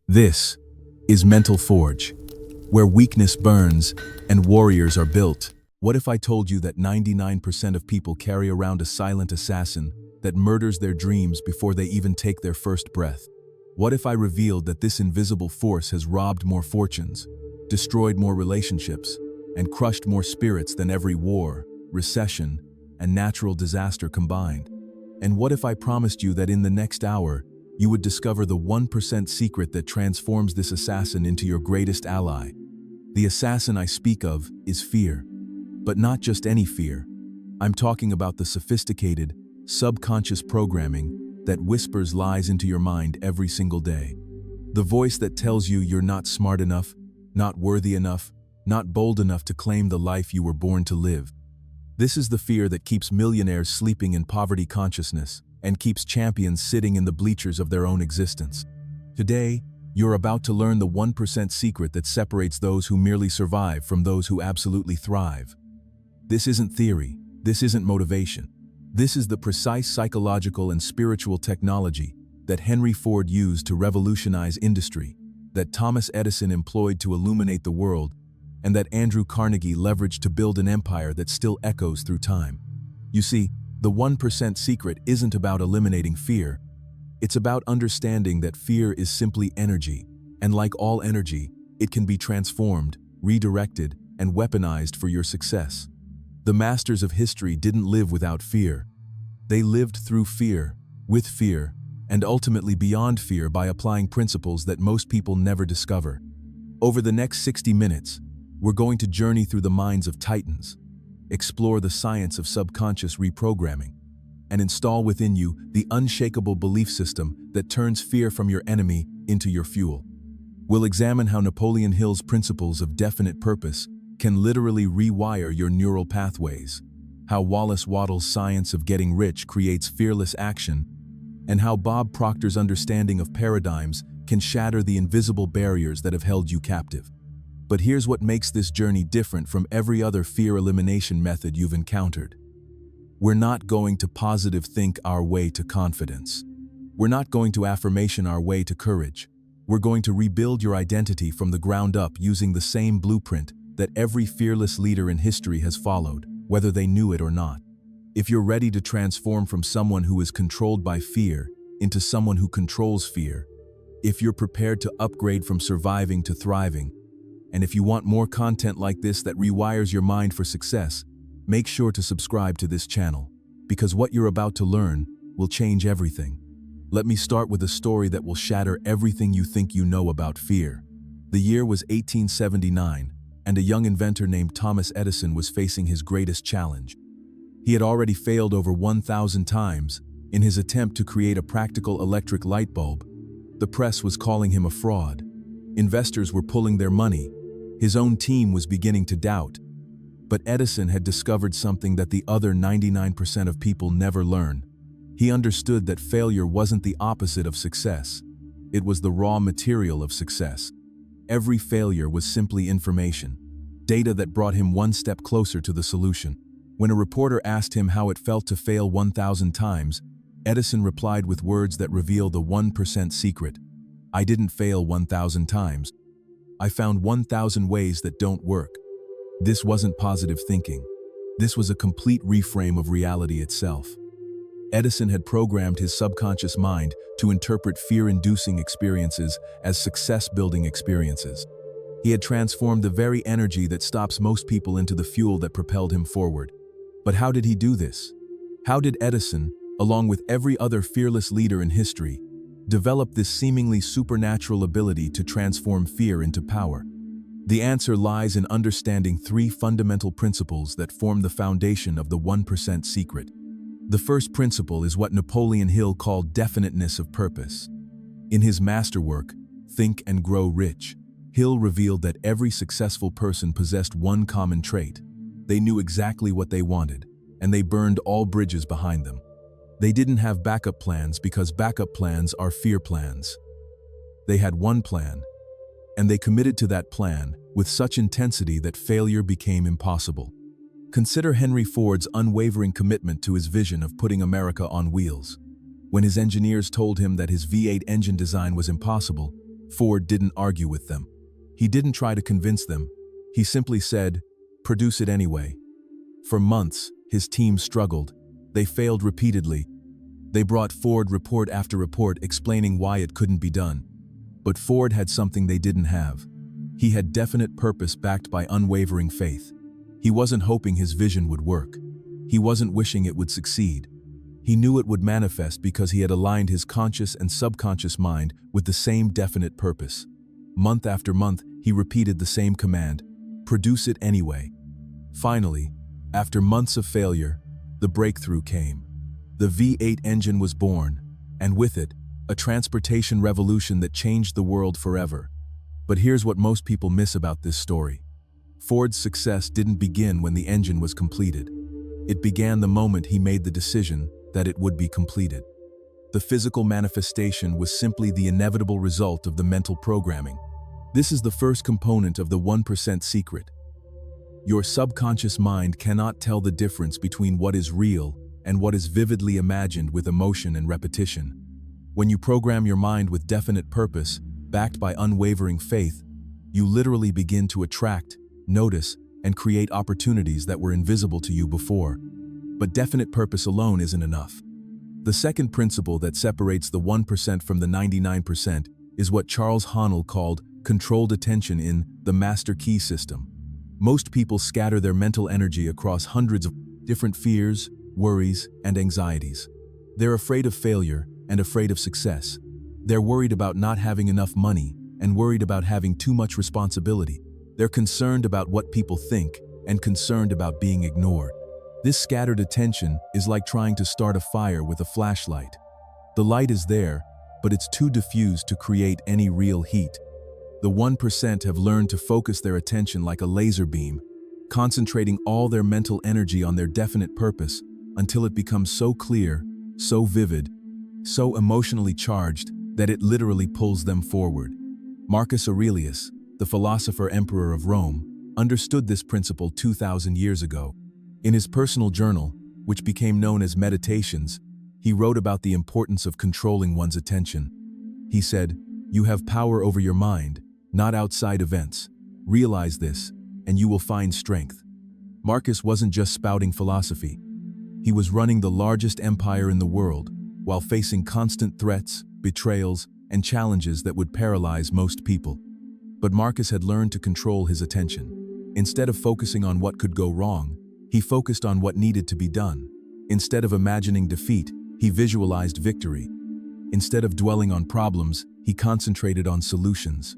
This is Mental Forge, where weakness burns and warriors are built. What if I told you that 99% of people carry around a silent assassin that murders their dreams before they even take their first breath? What if I revealed that this invisible force has robbed more fortunes, destroyed more relationships, and crushed more spirits than every war, recession, and natural disaster combined? And what if I promised you that in the next hour, you would discover the 1% secret that transforms this assassin into your greatest ally? The assassin I speak of is fear. But not just any fear. I'm talking about the sophisticated, subconscious programming that whispers lies into your mind every single day. The voice that tells you you're not smart enough, not worthy enough, not bold enough to claim the life you were born to live. This is the fear that keeps millionaires sleeping in poverty consciousness and keeps champions sitting in the bleachers of their own existence. Today, you're about to learn the 1% secret that separates those who merely survive from those who absolutely thrive. This isn't theory, this isn't motivation. This is the precise psychological and spiritual technology that Henry Ford used to revolutionize industry, that Thomas Edison employed to illuminate the world, and that Andrew Carnegie leveraged to build an empire that still echoes through time. You see, the 1% secret isn't about eliminating fear. It's about understanding that fear is simply energy, and like all energy, it can be transformed, redirected, and weaponized for your success. The masters of history didn't live without fear. They lived through fear, with fear, and ultimately beyond fear by applying principles that most people never discover. Over the next 60 minutes, we're going to journey through the minds of titans, explore the science of subconscious reprogramming, and install within you the unshakable belief system that turns fear from your enemy into your fuel. We'll examine how Napoleon Hill's principles of definite purpose can literally rewire your neural pathways, how Wallace Wattles' science of getting rich creates fearless action, and how Bob Proctor's understanding of paradigms can shatter the invisible barriers that have held you captive. But here's what makes this journey different from every other fear elimination method you've encountered. We're not going to positive think our way to confidence. We're not going to affirmation our way to courage. We're going to rebuild your identity from the ground up using the same blueprint that every fearless leader in history has followed, whether they knew it or not. If you're ready to transform from someone who is controlled by fear into someone who controls fear, if you're prepared to upgrade from surviving to thriving, and if you want more content like this that rewires your mind for success, make sure to subscribe to this channel, because what you're about to learn will change everything. Let me start with a story that will shatter everything you think you know about fear. The year was 1879, and a young inventor named Thomas Edison was facing his greatest challenge. He had already failed over 1,000 times in his attempt to create a practical electric light bulb. The press was calling him a fraud. Investors were pulling their money. His own team was beginning to doubt. But Edison had discovered something that the other 99% of people never learn. He understood that failure wasn't the opposite of success. It was the raw material of success. Every failure was simply information, data that brought him one step closer to the solution. When a reporter asked him how it felt to fail 1,000 times, Edison replied with words that reveal the 1% secret. "I didn't fail 1,000 times. I found 1,000 ways that don't work." This wasn't positive thinking. This was a complete reframe of reality itself. Edison had programmed his subconscious mind to interpret fear-inducing experiences as success-building experiences. He had transformed the very energy that stops most people into the fuel that propelled him forward. But how did he do this? How did Edison, along with every other fearless leader in history, develop this seemingly supernatural ability to transform fear into power? The answer lies in understanding three fundamental principles that form the foundation of the 1% secret. The first principle is what Napoleon Hill called definiteness of purpose. In his masterwork, Think and Grow Rich, Hill revealed that every successful person possessed one common trait. They knew exactly what they wanted, and they burned all bridges behind them. They didn't have backup plans because backup plans are fear plans. They had one plan, and they committed to that plan with such intensity that failure became impossible. Consider Henry Ford's unwavering commitment to his vision of putting America on wheels. When his engineers told him that his V8 engine design was impossible, Ford didn't argue with them. He didn't try to convince them. He simply said, "Produce it anyway." For months, his team struggled. They failed repeatedly. They brought Ford report after report explaining why it couldn't be done. But Ford had something they didn't have. He had definite purpose backed by unwavering faith. He wasn't hoping his vision would work. He wasn't wishing it would succeed. He knew it would manifest because he had aligned his conscious and subconscious mind with the same definite purpose. Month after month, he repeated the same command, "Produce it anyway." Finally, after months of failure, the breakthrough came. The V8 engine was born, and with it, a transportation revolution that changed the world forever. But here's what most people miss about this story. Ford's success didn't begin when the engine was completed. It began the moment he made the decision that it would be completed. The physical manifestation was simply the inevitable result of the mental programming. This is the first component of the 1% secret. Your subconscious mind cannot tell the difference between what is real and what is vividly imagined with emotion and repetition. When you program your mind with definite purpose, backed by unwavering faith, you literally begin to attract, notice, and create opportunities that were invisible to you before. But definite purpose alone isn't enough. The second principle that separates the 1% from the 99% is what Charles Haanel called controlled attention in the master key system. Most people scatter their mental energy across hundreds of different fears, worries, and anxieties. They're afraid of failure and afraid of success. They're worried about not having enough money and worried about having too much responsibility. They're concerned about what people think and concerned about being ignored. This scattered attention is like trying to start a fire with a flashlight. The light is there, but it's too diffused to create any real heat. The 1% have learned to focus their attention like a laser beam, concentrating all their mental energy on their definite purpose until it becomes so clear, so vivid, so emotionally charged that it literally pulls them forward. Marcus Aurelius, the philosopher emperor of Rome, understood this principle 2,000 years ago. In his personal journal, which became known as Meditations, he wrote about the importance of controlling one's attention. He said, "You have power over your mind, not outside events. Realize this, and you will find strength." Marcus wasn't just spouting philosophy. He was running the largest empire in the world, while facing constant threats, betrayals, and challenges that would paralyze most people. But Marcus had learned to control his attention. Instead of focusing on what could go wrong, he focused on what needed to be done. Instead of imagining defeat, he visualized victory. Instead of dwelling on problems, he concentrated on solutions.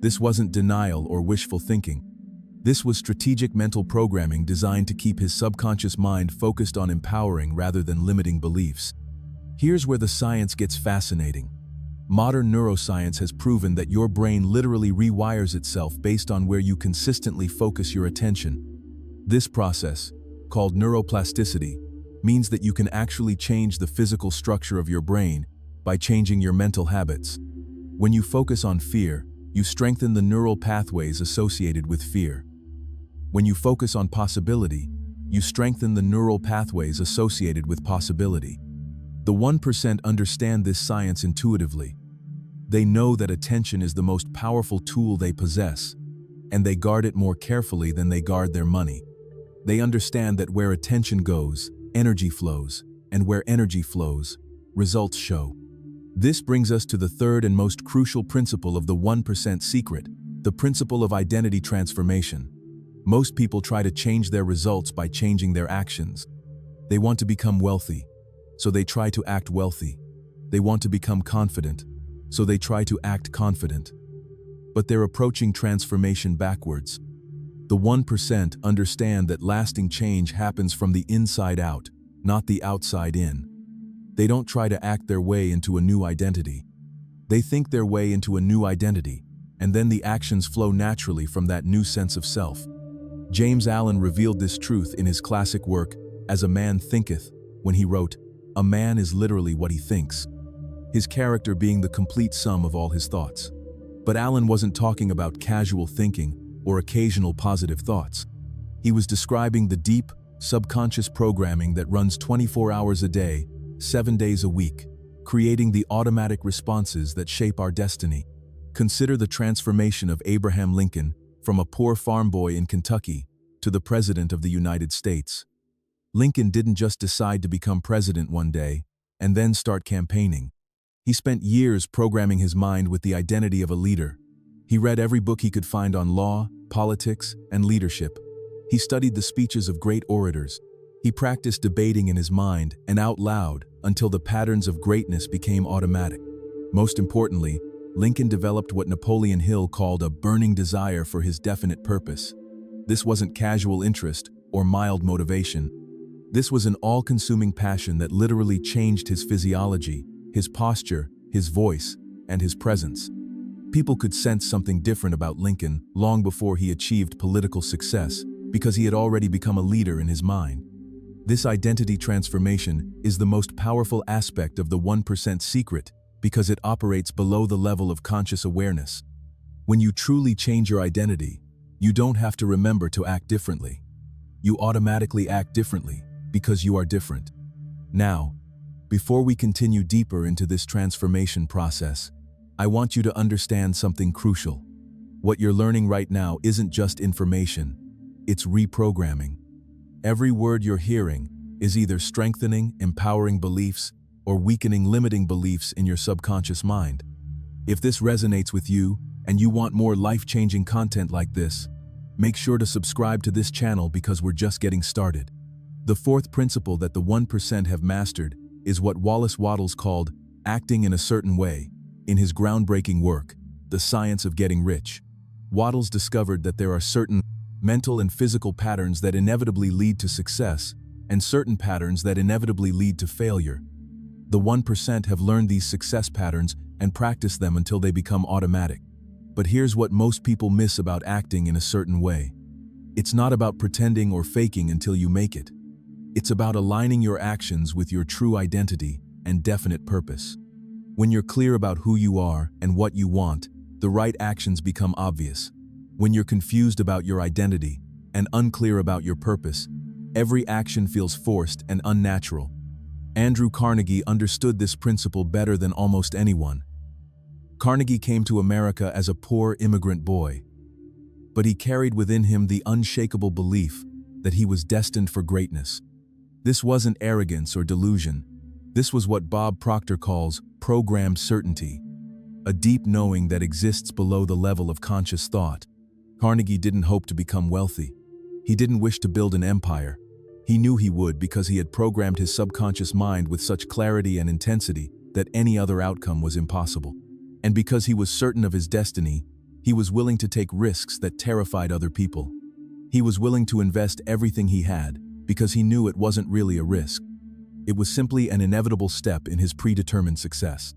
This wasn't denial or wishful thinking. This was strategic mental programming designed to keep his subconscious mind focused on empowering rather than limiting beliefs. Here's where the science gets fascinating. Modern neuroscience has proven that your brain literally rewires itself based on where you consistently focus your attention. This process, called neuroplasticity, means that you can actually change the physical structure of your brain by changing your mental habits. When you focus on fear, you strengthen the neural pathways associated with fear. When you focus on possibility, you strengthen the neural pathways associated with possibility. The 1% understand this science intuitively. They know that attention is the most powerful tool they possess, and they guard it more carefully than they guard their money. They understand that where attention goes, energy flows, and where energy flows, results show. This brings us to the third and most crucial principle of the 1% secret, the principle of identity transformation. Most people try to change their results by changing their actions. They want to become wealthy, so they try to act wealthy. They want to become confident, so they try to act confident. But they're approaching transformation backwards. The 1% understand that lasting change happens from the inside out, not the outside in. They don't try to act their way into a new identity. They think their way into a new identity, and then the actions flow naturally from that new sense of self. James Allen revealed this truth in his classic work, As a Man Thinketh, when he wrote, "A man is literally what he thinks," his character being the complete sum of all his thoughts. But Allen wasn't talking about casual thinking or occasional positive thoughts. He was describing the deep, subconscious programming that runs 24 hours a day, 7 days a week, creating the automatic responses that shape our destiny. Consider the transformation of Abraham Lincoln from a poor farm boy in Kentucky to the President of the United States. Lincoln didn't just decide to become president one day and then start campaigning. He spent years programming his mind with the identity of a leader. He read every book he could find on law, politics, and leadership. He studied the speeches of great orators. He practiced debating in his mind and out loud until the patterns of greatness became automatic. Most importantly, Lincoln developed what Napoleon Hill called a burning desire for his definite purpose. This wasn't casual interest or mild motivation. This was an all-consuming passion that literally changed his physiology, his posture, his voice, and his presence. People could sense something different about Lincoln long before he achieved political success because he had already become a leader in his mind. This identity transformation is the most powerful aspect of the 1% secret because it operates below the level of conscious awareness. When you truly change your identity, you don't have to remember to act differently. You automatically act differently because you are different. Now, before we continue deeper into this transformation process, I want you to understand something crucial. What you're learning right now isn't just information, it's reprogramming. Every word you're hearing is either strengthening, empowering beliefs or weakening limiting beliefs in your subconscious mind. If this resonates with you and you want more life-changing content like this, make sure to subscribe to this channel because we're just getting started. The fourth principle that the 1% have mastered is what Wallace Wattles called acting in a certain way. In his groundbreaking work, The Science of Getting Rich, Wattles discovered that there are certain mental and physical patterns that inevitably lead to success and certain patterns that inevitably lead to failure. The 1% have learned these success patterns and practice them until they become automatic. But here's what most people miss about acting in a certain way. It's not about pretending or faking until you make it. It's about aligning your actions with your true identity and definite purpose. When you're clear about who you are and what you want, the right actions become obvious. When you're confused about your identity and unclear about your purpose, every action feels forced and unnatural. Andrew Carnegie understood this principle better than almost anyone. Carnegie came to America as a poor immigrant boy, but he carried within him the unshakable belief that he was destined for greatness. This wasn't arrogance or delusion. This was what Bob Proctor calls programmed certainty, a deep knowing that exists below the level of conscious thought. Carnegie didn't hope to become wealthy. He didn't wish to build an empire. He knew he would because he had programmed his subconscious mind with such clarity and intensity that any other outcome was impossible. And because he was certain of his destiny, he was willing to take risks that terrified other people. He was willing to invest everything he had because he knew it wasn't really a risk. It was simply an inevitable step in his predetermined success.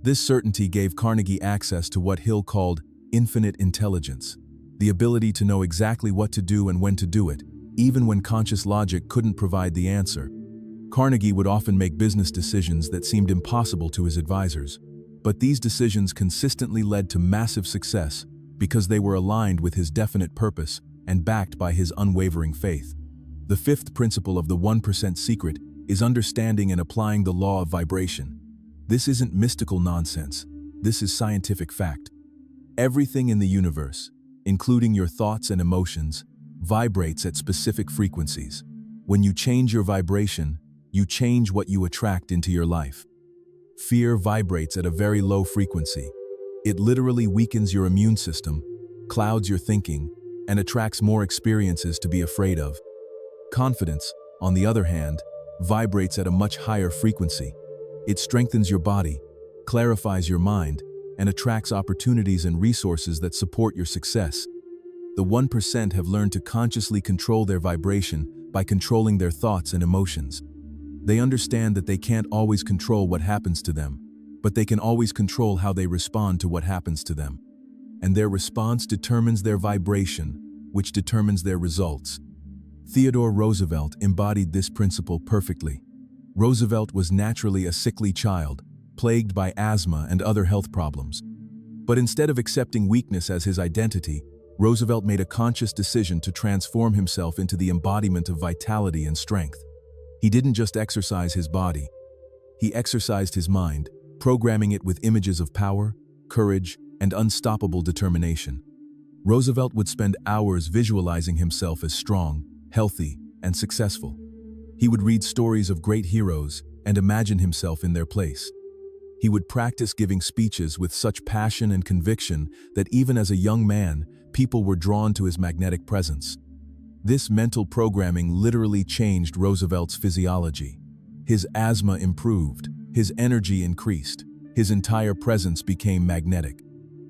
This certainty gave Carnegie access to what Hill called infinite intelligence, the ability to know exactly what to do and when to do it, even when conscious logic couldn't provide the answer. Carnegie would often make business decisions that seemed impossible to his advisors, but these decisions consistently led to massive success because they were aligned with his definite purpose and backed by his unwavering faith. The fifth principle of the 1% secret is understanding and applying the law of vibration. This isn't mystical nonsense. This is scientific fact. Everything in the universe, including your thoughts and emotions, vibrates at specific frequencies. When you change your vibration, you change what you attract into your life. Fear vibrates at a very low frequency. It literally weakens your immune system, clouds your thinking, and attracts more experiences to be afraid of. Confidence, on the other hand, vibrates at a much higher frequency. It strengthens your body, clarifies your mind, and attracts opportunities and resources that support your success. The 1% have learned to consciously control their vibration by controlling their thoughts and emotions. They understand that they can't always control what happens to them, but they can always control how they respond to what happens to them. And their response determines their vibration, which determines their results. Theodore Roosevelt embodied this principle perfectly. Roosevelt was naturally a sickly child, plagued by asthma and other health problems. But instead of accepting weakness as his identity, Roosevelt made a conscious decision to transform himself into the embodiment of vitality and strength. He didn't just exercise his body. He exercised his mind, programming it with images of power, courage, and unstoppable determination. Roosevelt would spend hours visualizing himself as strong, healthy, and successful. He would read stories of great heroes and imagine himself in their place. He would practice giving speeches with such passion and conviction that even as a young man, people were drawn to his magnetic presence. This mental programming literally changed Roosevelt's physiology. His asthma improved, his energy increased, his entire presence became magnetic.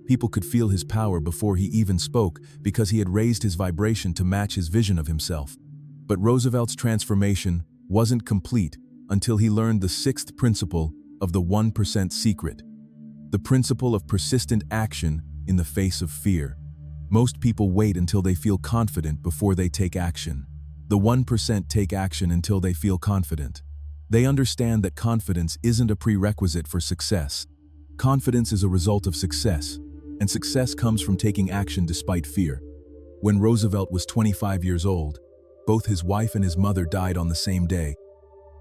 People could feel his power before he even spoke because he had raised his vibration to match his vision of himself. But Roosevelt's transformation wasn't complete until he learned the sixth principle of the 1% secret, the principle of persistent action in the face of fear. Most people wait until they feel confident before they take action. The 1% take action until they feel confident. They understand that confidence isn't a prerequisite for success. Confidence is a result of success, and success comes from taking action despite fear. When Roosevelt was 25 years old, both his wife and his mother died on the same day.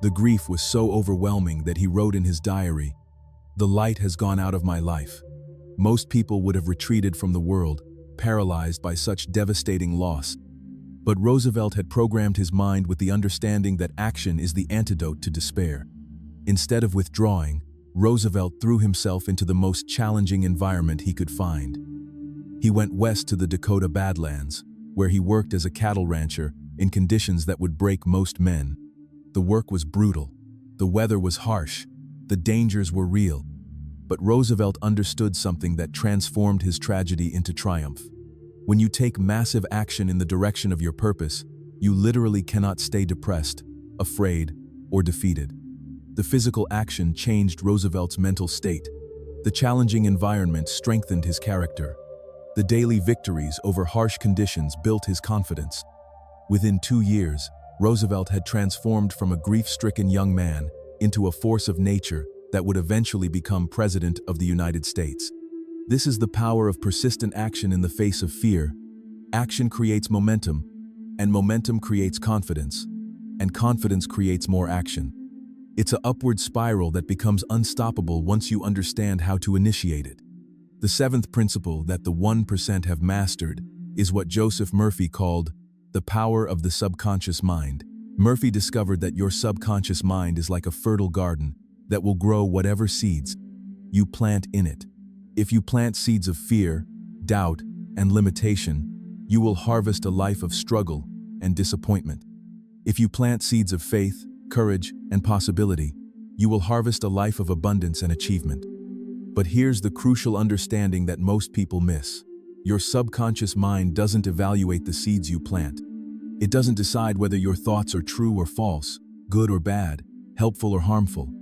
The grief was so overwhelming that he wrote in his diary, "The light has gone out of my life." Most people would have retreated from the world, paralyzed by such devastating loss. But Roosevelt had programmed his mind with the understanding that action is the antidote to despair. Instead of withdrawing, Roosevelt threw himself into the most challenging environment he could find. He went west to the Dakota Badlands, where he worked as a cattle rancher in conditions that would break most men. The work was brutal, the weather was harsh, the dangers were real. But Roosevelt understood something that transformed his tragedy into triumph. When you take massive action in the direction of your purpose, you literally cannot stay depressed, afraid, or defeated. The physical action changed Roosevelt's mental state. The challenging environment strengthened his character. The daily victories over harsh conditions built his confidence. Within 2 years, Roosevelt had transformed from a grief-stricken young man into a force of nature that would eventually become President of the United States. This is the power of persistent action in the face of fear. Action creates momentum, and momentum creates confidence, and confidence creates more action. It's an upward spiral that becomes unstoppable once you understand how to initiate it. The seventh principle that the 1% have mastered is what Joseph Murphy called the power of the subconscious mind. Murphy discovered that your subconscious mind is like a fertile garden that will grow whatever seeds you plant in it. If you plant seeds of fear, doubt, and limitation, you will harvest a life of struggle and disappointment. If you plant seeds of faith, courage, and possibility, you will harvest a life of abundance and achievement. But here's the crucial understanding that most people miss. Your subconscious mind doesn't evaluate the seeds you plant. It doesn't decide whether your thoughts are true or false, good or bad, helpful or harmful.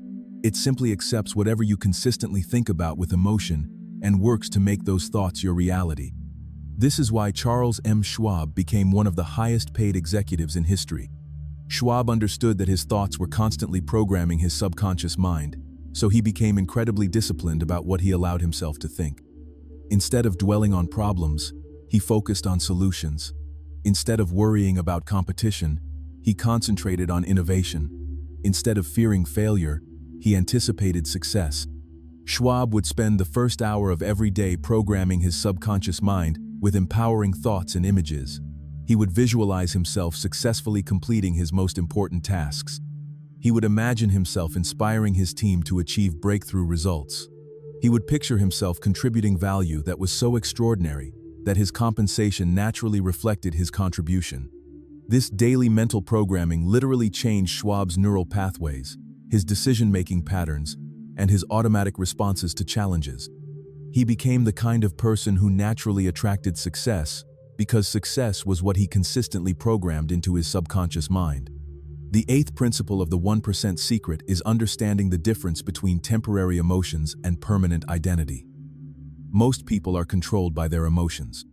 It simply accepts whatever you consistently think about with emotion and works to make those thoughts your reality. This is why Charles M. Schwab became one of the highest-paid executives in history. Schwab understood that his thoughts were constantly programming his subconscious mind, so he became incredibly disciplined about what he allowed himself to think. Instead of dwelling on problems, he focused on solutions. Instead of worrying about competition, he concentrated on innovation. Instead of fearing failure, he anticipated success. Schwab would spend the first hour of every day programming his subconscious mind with empowering thoughts and images. He would visualize himself successfully completing his most important tasks. He would imagine himself inspiring his team to achieve breakthrough results. He would picture himself contributing value that was so extraordinary that his compensation naturally reflected his contribution. This daily mental programming literally changed Schwab's neural pathways, his decision-making patterns, and his automatic responses to challenges. He became the kind of person who naturally attracted success because success was what he consistently programmed into his subconscious mind. The eighth principle of the 1% secret is understanding the difference between temporary emotions and permanent identity. Most people are controlled by their emotions.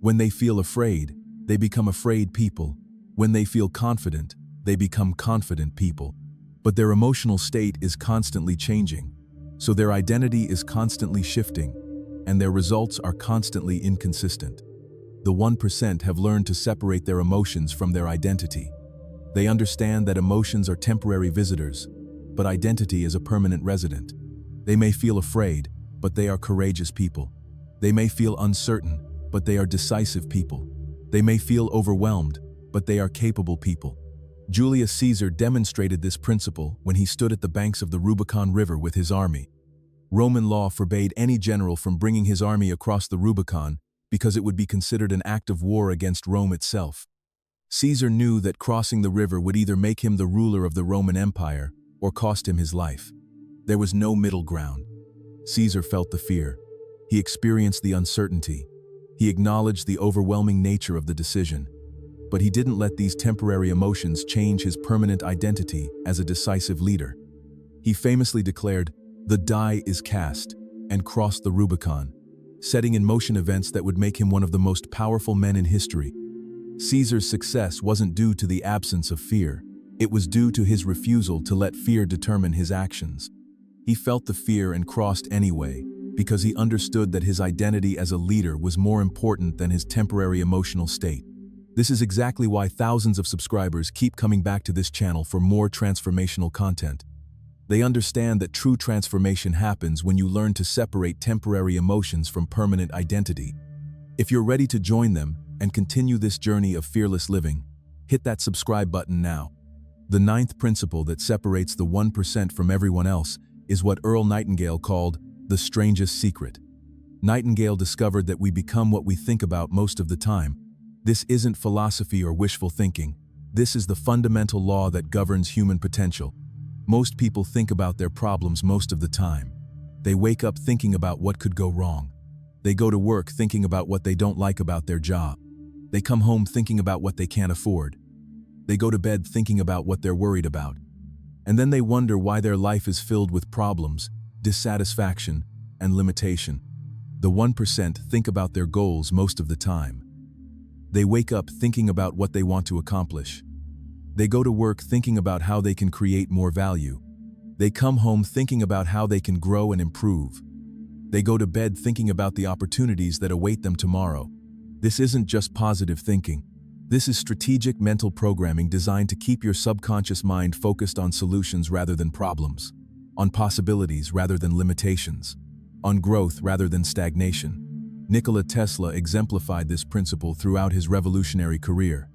When they feel afraid, they become afraid people. When they feel confident, they become confident people. But their emotional state is constantly changing, so their identity is constantly shifting, and their results are constantly inconsistent. The 1% have learned to separate their emotions from their identity. They understand that emotions are temporary visitors, but identity is a permanent resident. They may feel afraid, but they are courageous people. They may feel uncertain, but they are decisive people. They may feel overwhelmed, but they are capable people. Julius Caesar demonstrated this principle when he stood at the banks of the Rubicon River with his army. Roman law forbade any general from bringing his army across the Rubicon because it would be considered an act of war against Rome itself. Caesar knew that crossing the river would either make him the ruler of the Roman Empire or cost him his life. There was no middle ground. Caesar felt the fear. He experienced the uncertainty. He acknowledged the overwhelming nature of the decision. But he didn't let these temporary emotions change his permanent identity as a decisive leader. He famously declared, "The die is cast," and crossed the Rubicon, setting in motion events that would make him one of the most powerful men in history. Caesar's success wasn't due to the absence of fear. It was due to his refusal to let fear determine his actions. He felt the fear and crossed anyway, because he understood that his identity as a leader was more important than his temporary emotional state. This is exactly why thousands of subscribers keep coming back to this channel for more transformational content. They understand that true transformation happens when you learn to separate temporary emotions from permanent identity. If you're ready to join them and continue this journey of fearless living, hit that subscribe button now. The ninth principle that separates the 1% from everyone else is what Earl Nightingale called the strangest secret. Nightingale discovered that we become what we think about most of the time. This isn't philosophy or wishful thinking. This is the fundamental law that governs human potential. Most people think about their problems most of the time. They wake up thinking about what could go wrong. They go to work thinking about what they don't like about their job. They come home thinking about what they can't afford. They go to bed thinking about what they're worried about. And then they wonder why their life is filled with problems, dissatisfaction, and limitation. The 1% think about their goals most of the time. They wake up thinking about what they want to accomplish. They go to work thinking about how they can create more value. They come home thinking about how they can grow and improve. They go to bed thinking about the opportunities that await them tomorrow. This isn't just positive thinking. This is strategic mental programming designed to keep your subconscious mind focused on solutions rather than problems, on possibilities rather than limitations, on growth rather than stagnation. Nikola Tesla exemplified this principle throughout his revolutionary career.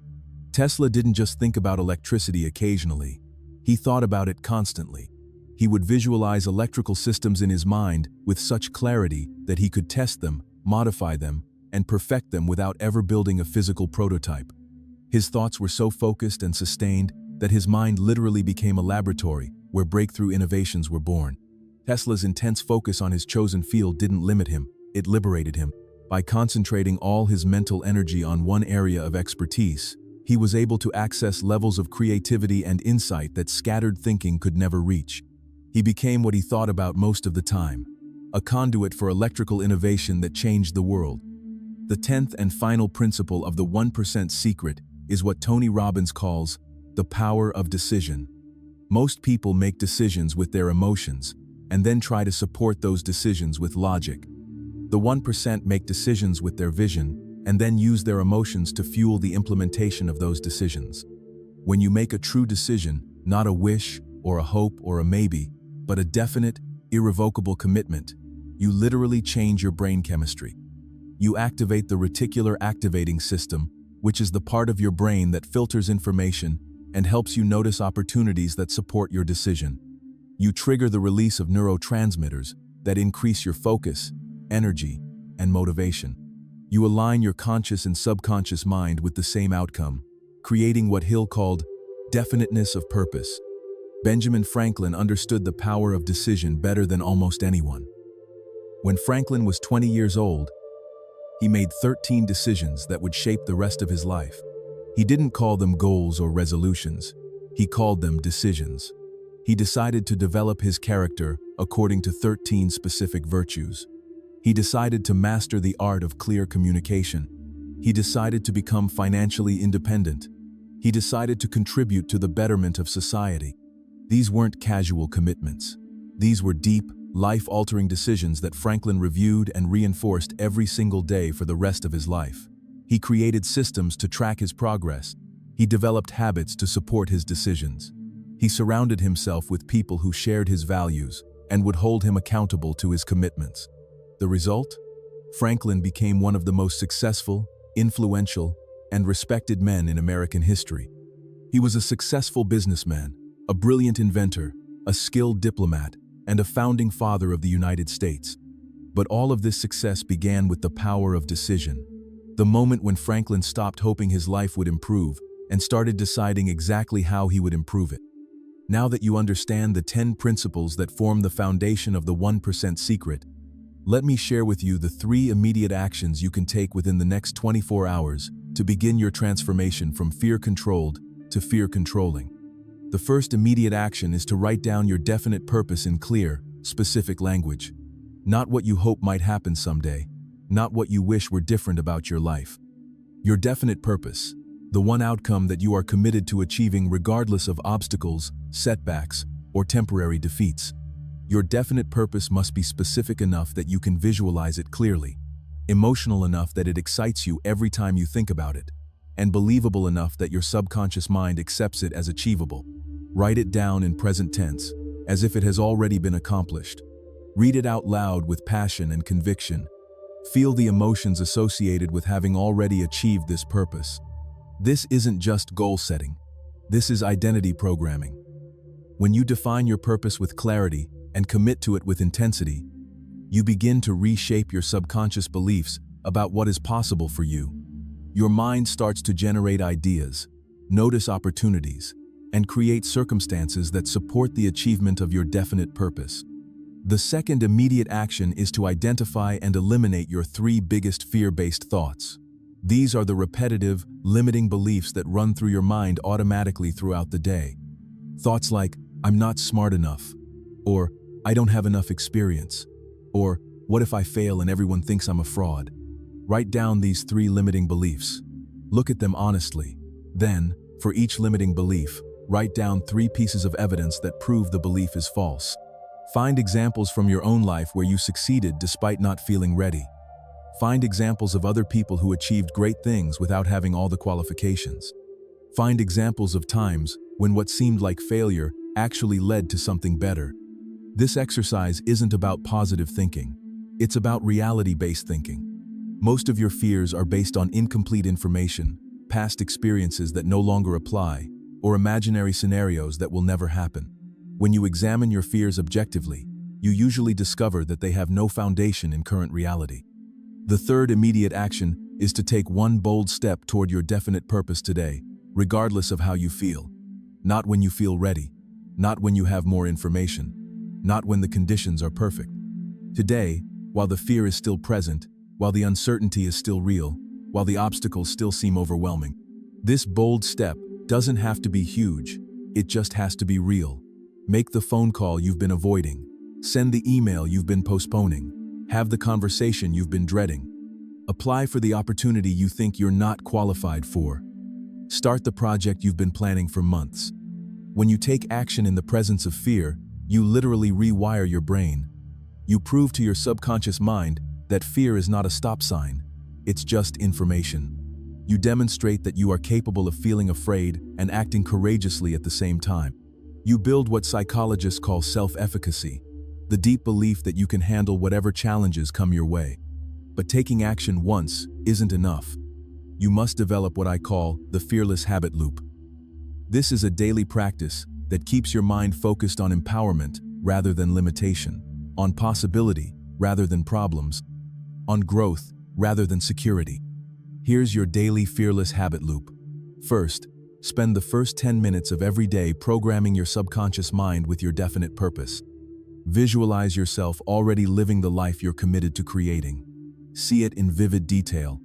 Tesla didn't just think about electricity occasionally. He thought about it constantly. He would visualize electrical systems in his mind with such clarity that he could test them, modify them, and perfect them without ever building a physical prototype. His thoughts were so focused and sustained that his mind literally became a laboratory where breakthrough innovations were born. Tesla's intense focus on his chosen field didn't limit him, it liberated him. By concentrating all his mental energy on one area of expertise, he was able to access levels of creativity and insight that scattered thinking could never reach. He became what he thought about most of the time, a conduit for electrical innovation that changed the world. The 10th and final principle of the 1% secret is what Tony Robbins calls the power of decision. Most people make decisions with their emotions and then try to support those decisions with logic. The 1% make decisions with their vision and then use their emotions to fuel the implementation of those decisions. When you make a true decision, not a wish or a hope or a maybe, but a definite, irrevocable commitment, you literally change your brain chemistry. You activate the reticular activating system, which is the part of your brain that filters information and helps you notice opportunities that support your decision. You trigger the release of neurotransmitters that increase your focus, energy, and motivation. You align your conscious and subconscious mind with the same outcome, creating what Hill called definiteness of purpose. Benjamin Franklin understood the power of decision better than almost anyone. When Franklin was 20 years old, he made 13 decisions that would shape the rest of his life. He didn't call them goals or resolutions. He called them decisions. He decided to develop his character according to 13 specific virtues. He decided to master the art of clear communication. He decided to become financially independent. He decided to contribute to the betterment of society. These weren't casual commitments. These were deep, life-altering decisions that Franklin reviewed and reinforced every single day for the rest of his life. He created systems to track his progress. He developed habits to support his decisions. He surrounded himself with people who shared his values and would hold him accountable to his commitments. The result? Franklin became one of the most successful, influential, and respected men in American history. He was a successful businessman, a brilliant inventor, a skilled diplomat, and a founding father of the United States. But all of this success began with the power of decision. The moment when Franklin stopped hoping his life would improve and started deciding exactly how he would improve it. Now that you understand the 10 principles that form the foundation of the 1% secret, let me share with you the 3 immediate actions you can take within the next 24 hours to begin your transformation from fear-controlled to fear-controlling. The first immediate action is to write down your definite purpose in clear, specific language. Not what you hope might happen someday, not what you wish were different about your life. Your definite purpose, the one outcome that you are committed to achieving regardless of obstacles, setbacks, or temporary defeats. Your definite purpose must be specific enough that you can visualize it clearly, emotional enough that it excites you every time you think about it, and believable enough that your subconscious mind accepts it as achievable. Write it down in present tense, as if it has already been accomplished. Read it out loud with passion and conviction. Feel the emotions associated with having already achieved this purpose. This isn't just goal setting. This is identity programming. When you define your purpose with clarity and commit to it with intensity, you begin to reshape your subconscious beliefs about what is possible for you. Your mind starts to generate ideas, notice opportunities, and create circumstances that support the achievement of your definite purpose. The second immediate action is to identify and eliminate your 3 biggest fear-based thoughts. These are the repetitive, limiting beliefs that run through your mind automatically throughout the day. Thoughts like, "I'm not smart enough," or "I don't have enough experience," or "What if I fail and everyone thinks I'm a fraud?" Write down these 3 limiting beliefs. Look at them honestly. Then, for each limiting belief, write down 3 pieces of evidence that prove the belief is false. Find examples from your own life where you succeeded despite not feeling ready. Find examples of other people who achieved great things without having all the qualifications. Find examples of times when what seemed like failure actually led to something better. This exercise isn't about positive thinking. It's about reality-based thinking. Most of your fears are based on incomplete information, past experiences that no longer apply, or imaginary scenarios that will never happen. When you examine your fears objectively, you usually discover that they have no foundation in current reality. The third immediate action is to take one bold step toward your definite purpose today, regardless of how you feel. Not when you feel ready, not when you have more information, not when the conditions are perfect. Today, while the fear is still present, while the uncertainty is still real, while the obstacles still seem overwhelming, this bold step doesn't have to be huge, it just has to be real. Make the phone call you've been avoiding. Send the email you've been postponing. Have the conversation you've been dreading. Apply for the opportunity you think you're not qualified for. Start the project you've been planning for months. When you take action in the presence of fear, you literally rewire your brain. You prove to your subconscious mind that fear is not a stop sign, it's just information. You demonstrate that you are capable of feeling afraid and acting courageously at the same time. You build what psychologists call self-efficacy, the deep belief that you can handle whatever challenges come your way. But taking action once isn't enough. You must develop what I call the fearless habit loop. This is a daily practice that keeps your mind focused on empowerment rather than limitation, on possibility rather than problems, on growth rather than security. Here's your daily fearless habit loop. First, spend the first 10 minutes of every day programming your subconscious mind with your definite purpose. Visualize yourself already living the life you're committed to creating. See it in vivid detail.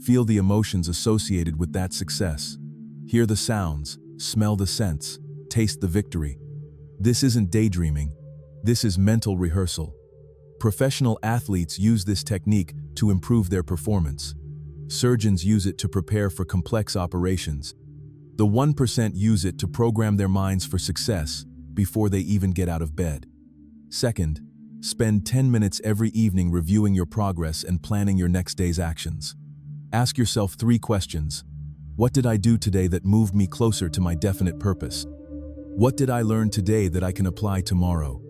Feel the emotions associated with that success. Hear the sounds, smell the scents, taste the victory. This isn't daydreaming. This is mental rehearsal. Professional athletes use this technique to improve their performance. Surgeons use it to prepare for complex operations. The 1% use it to program their minds for success before they even get out of bed. Second, spend 10 minutes every evening reviewing your progress and planning your next day's actions. Ask yourself 3 questions. What did I do today that moved me closer to my definite purpose? What did I learn today that I can apply tomorrow?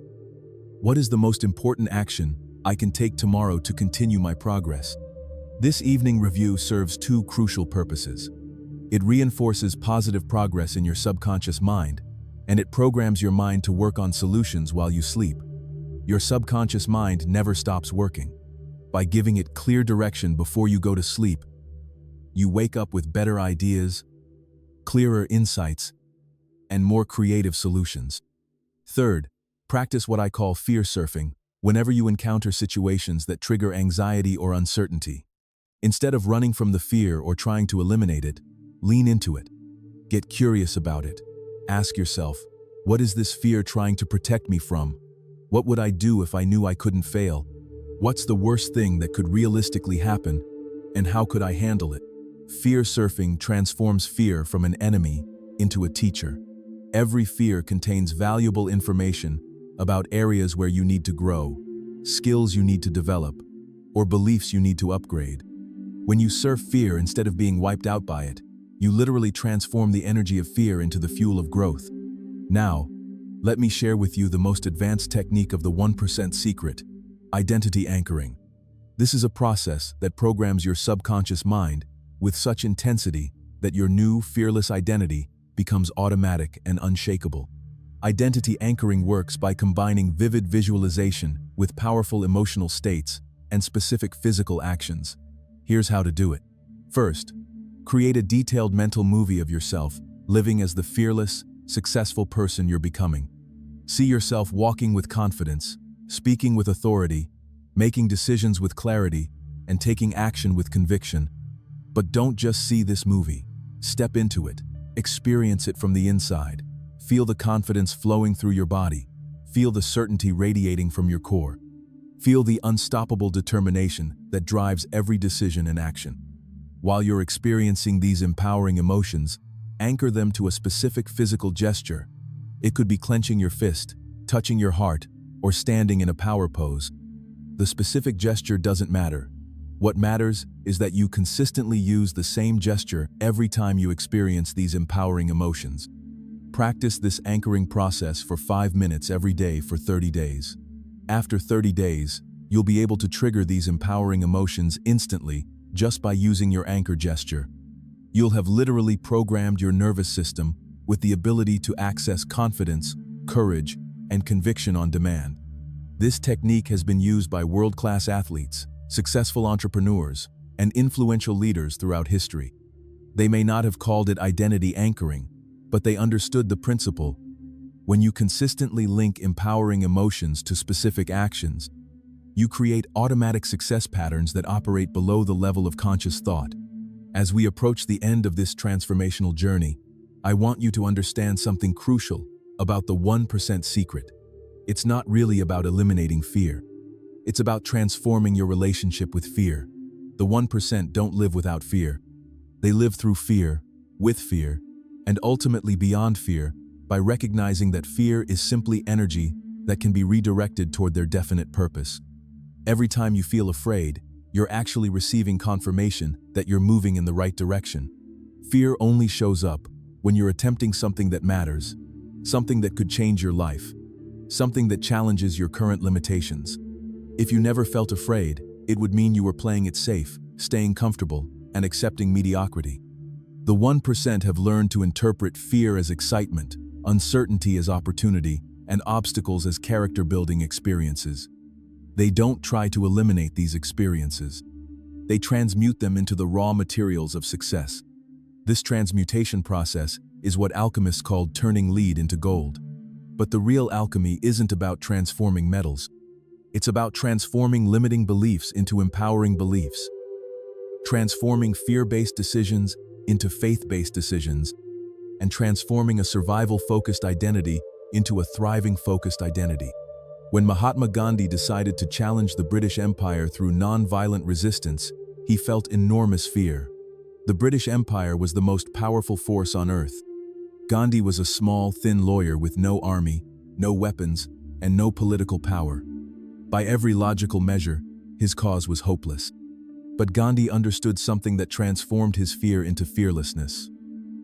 What is the most important action I can take tomorrow to continue my progress. This evening review serves two crucial purposes. It reinforces positive progress in your subconscious mind, and it programs your mind to work on solutions while you sleep. Your subconscious mind never stops working. By giving it clear direction before you go to sleep, you wake up with better ideas, clearer insights, and more creative solutions. Third, practice what I call fear surfing whenever you encounter situations that trigger anxiety or uncertainty. Instead of running from the fear or trying to eliminate it, lean into it. Get curious about it. Ask yourself, what is this fear trying to protect me from? What would I do if I knew I couldn't fail? What's the worst thing that could realistically happen? And how could I handle it? Fear surfing transforms fear from an enemy into a teacher. Every fear contains valuable information about areas where you need to grow, skills you need to develop, or beliefs you need to upgrade. When you surf fear instead of being wiped out by it, you literally transform the energy of fear into the fuel of growth. Now, let me share with you the most advanced technique of the 1% secret: identity anchoring. This is a process that programs your subconscious mind with such intensity that your new, fearless identity becomes automatic and unshakable. Identity anchoring works by combining vivid visualization with powerful emotional states and specific physical actions. Here's how to do it. First, create a detailed mental movie of yourself living as the fearless, successful person you're becoming. See yourself walking with confidence, speaking with authority, making decisions with clarity, and taking action with conviction. But don't just see this movie. Step into it. Experience it from the inside. Feel the confidence flowing through your body. Feel the certainty radiating from your core. Feel the unstoppable determination that drives every decision and action. While you're experiencing these empowering emotions, anchor them to a specific physical gesture. It could be clenching your fist, touching your heart, or standing in a power pose. The specific gesture doesn't matter. What matters is that you consistently use the same gesture every time you experience these empowering emotions. Practice this anchoring process for 5 minutes every day for 30 days. After 30 days, you'll be able to trigger these empowering emotions instantly just by using your anchor gesture. You'll have literally programmed your nervous system with the ability to access confidence, courage, and conviction on demand. This technique has been used by world-class athletes, successful entrepreneurs, and influential leaders throughout history. They may not have called it identity anchoring, but they understood the principle. When you consistently link empowering emotions to specific actions, you create automatic success patterns that operate below the level of conscious thought. As we approach the end of this transformational journey, I want you to understand something crucial about the 1% secret. It's not really about eliminating fear. It's about transforming your relationship with fear. The 1% don't live without fear. They live through fear, with fear, and ultimately beyond fear, by recognizing that fear is simply energy that can be redirected toward their definite purpose. Every time you feel afraid, you're actually receiving confirmation that you're moving in the right direction. Fear only shows up when you're attempting something that matters, something that could change your life, something that challenges your current limitations. If you never felt afraid, it would mean you were playing it safe, staying comfortable, and accepting mediocrity. The 1% have learned to interpret fear as excitement, uncertainty as opportunity, and obstacles as character-building experiences. They don't try to eliminate these experiences. They transmute them into the raw materials of success. This transmutation process is what alchemists called turning lead into gold. But the real alchemy isn't about transforming metals. It's about transforming limiting beliefs into empowering beliefs, transforming fear-based decisions into faith-based decisions, and transforming a survival-focused identity into a thriving-focused identity. When Mahatma Gandhi decided to challenge the British Empire through non-violent resistance, he felt enormous fear. The British Empire was the most powerful force on earth. Gandhi was a small, thin lawyer with no army, no weapons, and no political power. By every logical measure, his cause was hopeless. But Gandhi understood something that transformed his fear into fearlessness.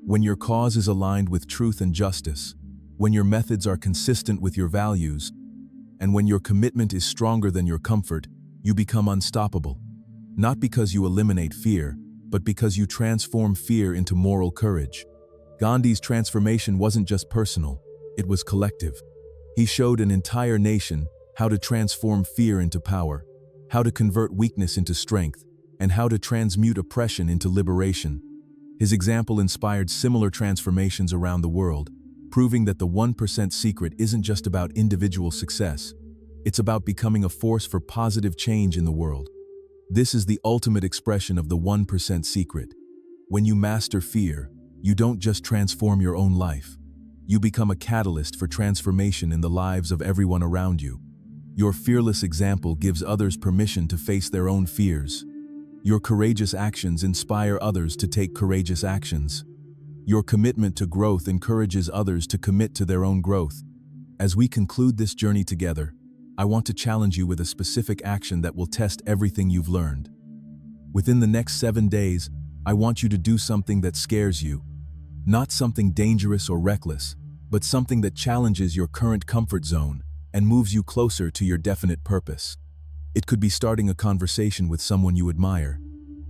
When your cause is aligned with truth and justice, when your methods are consistent with your values, and when your commitment is stronger than your comfort, You become unstoppable. Not because you eliminate fear, but because you transform fear into moral courage. Gandhi's transformation wasn't just personal, it was collective. He showed an entire nation how to transform fear into power, how to convert weakness into strength, and how to transmute oppression into liberation. His example inspired similar transformations around the world, proving that the 1% secret isn't just about individual success. It's about becoming a force for positive change in the world. This is the ultimate expression of the 1% secret. When you master fear, you don't just transform your own life. You become a catalyst for transformation in the lives of everyone around you. Your fearless example gives others permission to face their own fears. Your courageous actions inspire others to take courageous actions. Your commitment to growth encourages others to commit to their own growth. As we conclude this journey together, I want to challenge you with a specific action that will test everything you've learned. Within the next 7 days, I want you to do something that scares you. Not something dangerous or reckless, but something that challenges your current comfort zone and moves you closer to your definite purpose. It could be starting a conversation with someone you admire.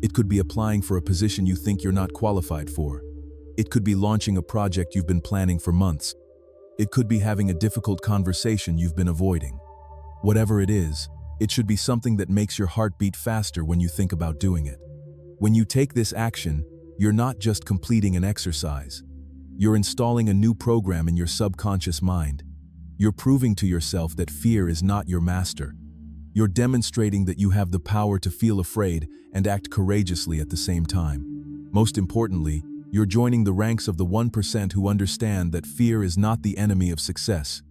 It could be applying for a position you think you're not qualified for. It could be launching a project you've been planning for months. It could be having a difficult conversation you've been avoiding. Whatever it is, it should be something that makes your heart beat faster when you think about doing it. When you take this action, you're not just completing an exercise. You're installing a new program in your subconscious mind. You're proving to yourself that fear is not your master. You're demonstrating that you have the power to feel afraid and act courageously at the same time. Most importantly, you're joining the ranks of the 1% who understand that fear is not the enemy of success.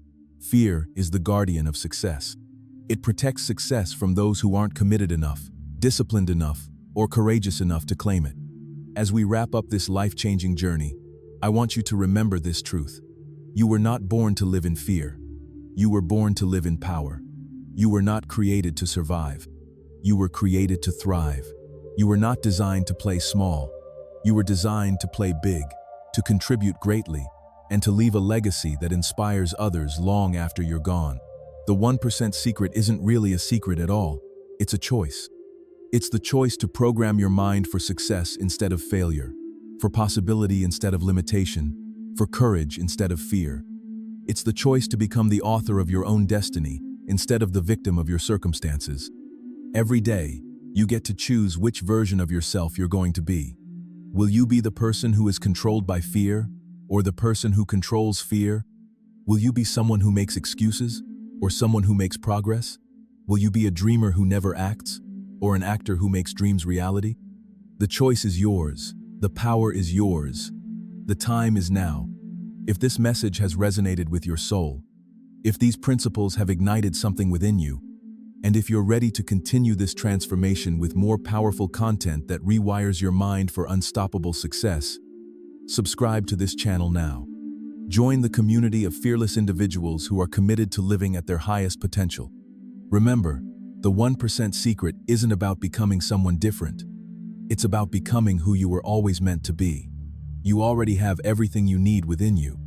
Fear is the guardian of success. It protects success from those who aren't committed enough, disciplined enough, or courageous enough to claim it. As we wrap up this life-changing journey, I want you to remember this truth. You were not born to live in fear. You were born to live in power. You were not created to survive. You were created to thrive. You were not designed to play small. You were designed to play big, to contribute greatly, and to leave a legacy that inspires others long after you're gone. The 1% secret isn't really a secret at all. It's a choice. It's the choice to program your mind for success instead of failure, for possibility instead of limitation, for courage instead of fear. It's the choice to become the author of your own destiny instead of the victim of your circumstances. Every day, you get to choose which version of yourself you're going to be. Will you be the person who is controlled by fear, or the person who controls fear? Will you be someone who makes excuses, or someone who makes progress? Will you be a dreamer who never acts, or an actor who makes dreams reality? The choice is yours. The power is yours. The time is now. If this message has resonated with your soul, if these principles have ignited something within you, and if you're ready to continue this transformation with more powerful content that rewires your mind for unstoppable success, subscribe to this channel now. Join the community of fearless individuals who are committed to living at their highest potential. Remember, the 1% secret isn't about becoming someone different. It's about becoming who you were always meant to be. You already have everything you need within you.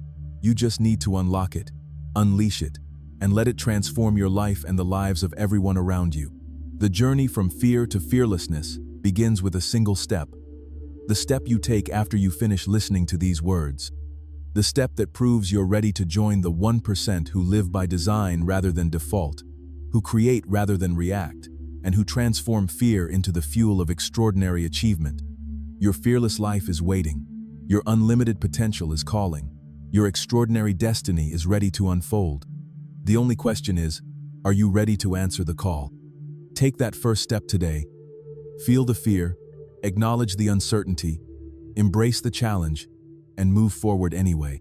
You just need to unlock it, unleash it, and let it transform your life and the lives of everyone around you. The journey from fear to fearlessness begins with a single step. The step you take after you finish listening to these words. The step that proves you're ready to join the 1% who live by design rather than default, who create rather than react, and who transform fear into the fuel of extraordinary achievement. Your fearless life is waiting. Your unlimited potential is calling. Your extraordinary destiny is ready to unfold. The only question is, are you ready to answer the call? Take that first step today. Feel the fear, acknowledge the uncertainty, embrace the challenge, and move forward anyway.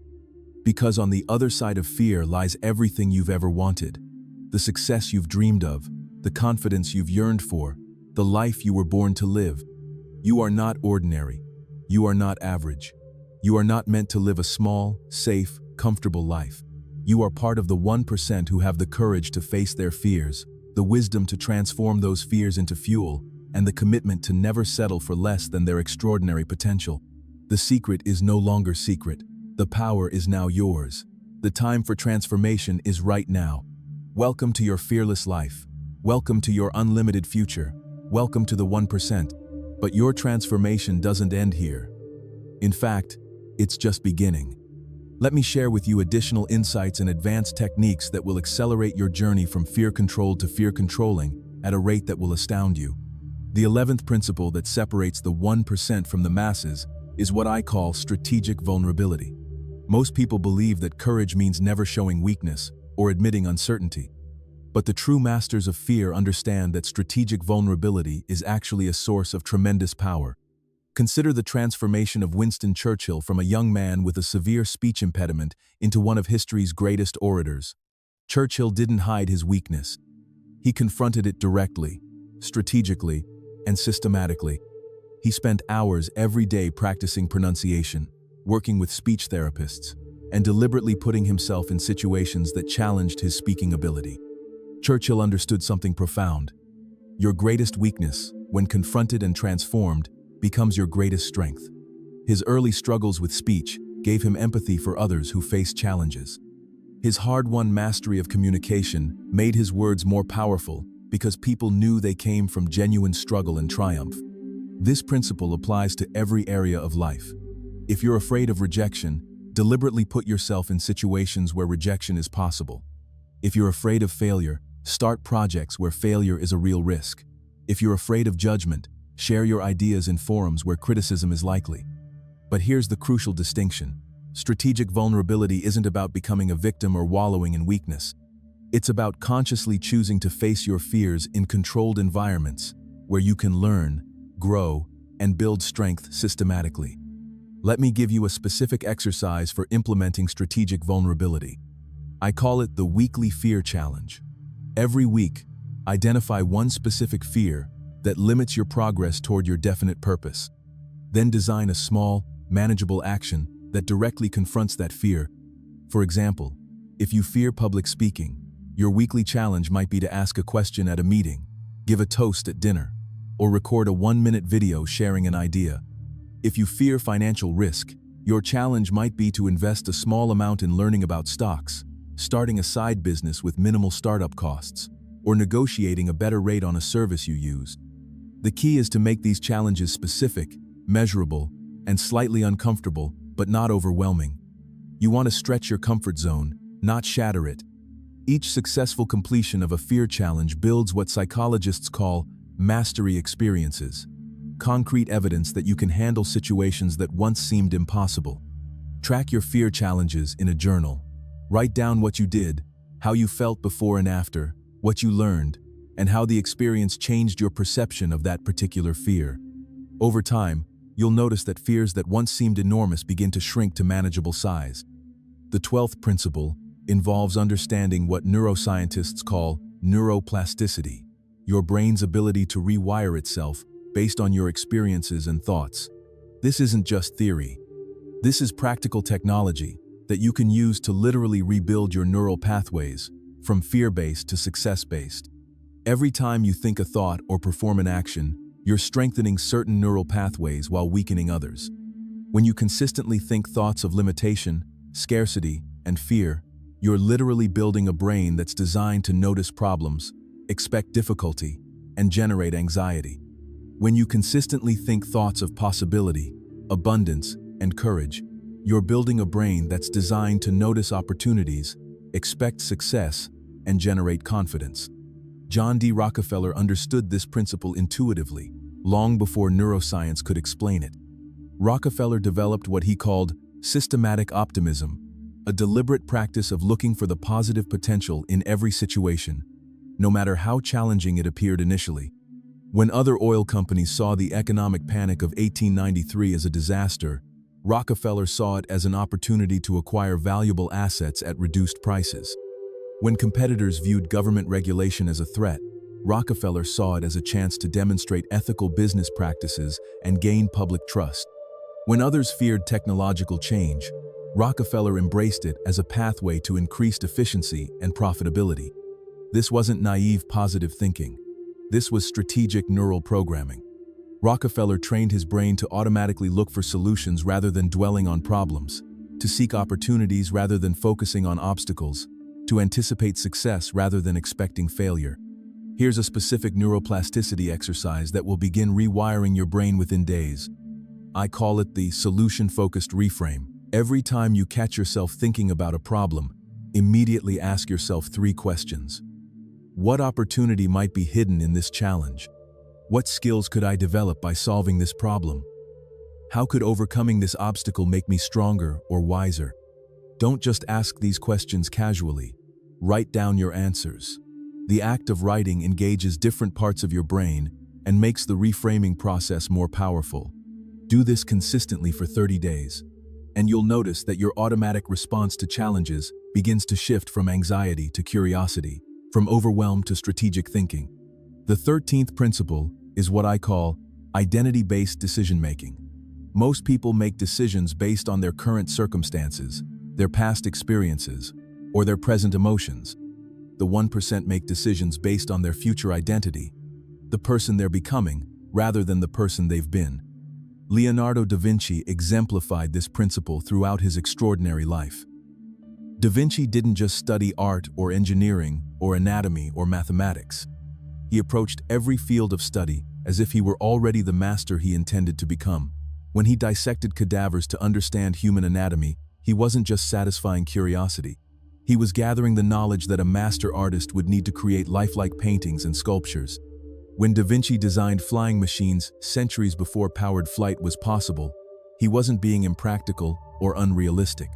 Because on the other side of fear lies everything you've ever wanted. The success you've dreamed of, the confidence you've yearned for, the life you were born to live. You are not ordinary. You are not average. You are not meant to live a small, safe, comfortable life. You are part of the 1% who have the courage to face their fears, the wisdom to transform those fears into fuel, and the commitment to never settle for less than their extraordinary potential. The secret is no longer secret. The power is now yours. The time for transformation is right now. Welcome to your fearless life. Welcome to your unlimited future. Welcome to the 1%. But your transformation doesn't end here. In fact, it's just beginning. Let me share with you additional insights and advanced techniques that will accelerate your journey from fear-controlled to fear-controlling at a rate that will astound you. The 11th principle that separates the 1% from the masses is what I call strategic vulnerability. Most people believe that courage means never showing weakness or admitting uncertainty. But the true masters of fear understand that strategic vulnerability is actually a source of tremendous power. Consider the transformation of Winston Churchill from a young man with a severe speech impediment into one of history's greatest orators. Churchill didn't hide his weakness. He confronted it directly, strategically, and systematically. He spent hours every day practicing pronunciation, working with speech therapists, and deliberately putting himself in situations that challenged his speaking ability. Churchill understood something profound. Your greatest weakness, when confronted and transformed, becomes your greatest strength. His early struggles with speech gave him empathy for others who face challenges. His hard-won mastery of communication made his words more powerful because people knew they came from genuine struggle and triumph. This principle applies to every area of life. If you're afraid of rejection, deliberately put yourself in situations where rejection is possible. If you're afraid of failure, start projects where failure is a real risk. If you're afraid of judgment, share your ideas in forums where criticism is likely. But here's the crucial distinction. Strategic vulnerability isn't about becoming a victim or wallowing in weakness. It's about consciously choosing to face your fears in controlled environments where you can learn, grow, and build strength systematically. Let me give you a specific exercise for implementing strategic vulnerability. I call it the Weekly Fear Challenge. Every week, identify one specific fear that limits your progress toward your definite purpose. Then design a small, manageable action that directly confronts that fear. For example, if you fear public speaking, your weekly challenge might be to ask a question at a meeting, give a toast at dinner, or record a 1-minute video sharing an idea. If you fear financial risk, your challenge might be to invest a small amount in learning about stocks, starting a side business with minimal startup costs, or negotiating a better rate on a service you use. The key is to make these challenges specific, measurable, and slightly uncomfortable, but not overwhelming. You want to stretch your comfort zone, not shatter it. Each successful completion of a fear challenge builds what psychologists call mastery experiences, concrete evidence that you can handle situations that once seemed impossible. Track your fear challenges in a journal. Write down what you did, how you felt before and after, what you learned, and how the experience changed your perception of that particular fear. Over time, you'll notice that fears that once seemed enormous begin to shrink to manageable size. The 12th principle involves understanding what neuroscientists call neuroplasticity, your brain's ability to rewire itself based on your experiences and thoughts. This isn't just theory. This is practical technology that you can use to literally rebuild your neural pathways from fear-based to success-based. Every time you think a thought or perform an action, you're strengthening certain neural pathways while weakening others. When you consistently think thoughts of limitation, scarcity, and fear, you're literally building a brain that's designed to notice problems, expect difficulty, and generate anxiety. When you consistently think thoughts of possibility, abundance, and courage, you're building a brain that's designed to notice opportunities, expect success, and generate confidence. John D. Rockefeller understood this principle intuitively, long before neuroscience could explain it. Rockefeller developed what he called systematic optimism, a deliberate practice of looking for the positive potential in every situation, no matter how challenging it appeared initially. When other oil companies saw the economic panic of 1893 as a disaster, Rockefeller saw it as an opportunity to acquire valuable assets at reduced prices. When competitors viewed government regulation as a threat, Rockefeller saw it as a chance to demonstrate ethical business practices and gain public trust. When others feared technological change, Rockefeller embraced it as a pathway to increased efficiency and profitability. This wasn't naive positive thinking. This was strategic neural programming. Rockefeller trained his brain to automatically look for solutions rather than dwelling on problems, to seek opportunities rather than focusing on obstacles, to anticipate success rather than expecting failure. Here's a specific neuroplasticity exercise that will begin rewiring your brain within days. I call it the solution-focused reframe. Every time you catch yourself thinking about a problem, immediately ask yourself 3 questions. What opportunity might be hidden in this challenge? What skills could I develop by solving this problem? How could overcoming this obstacle make me stronger or wiser? Don't just ask these questions casually. Write down your answers. The act of writing engages different parts of your brain and makes the reframing process more powerful. Do this consistently for 30 days, and you'll notice that your automatic response to challenges begins to shift from anxiety to curiosity, from overwhelm to strategic thinking. The 13th principle is what I call identity-based decision-making. Most people make decisions based on their current circumstances, their past experiences, or their present emotions. The 1% make decisions based on their future identity, the person they're becoming, rather than the person they've been. Leonardo da Vinci exemplified this principle throughout his extraordinary life. Da Vinci didn't just study art or engineering or anatomy or mathematics. He approached every field of study as if he were already the master he intended to become. When he dissected cadavers to understand human anatomy, he wasn't just satisfying curiosity. He was gathering the knowledge that a master artist would need to create lifelike paintings and sculptures. When Da Vinci designed flying machines centuries before powered flight was possible, he wasn't being impractical or unrealistic.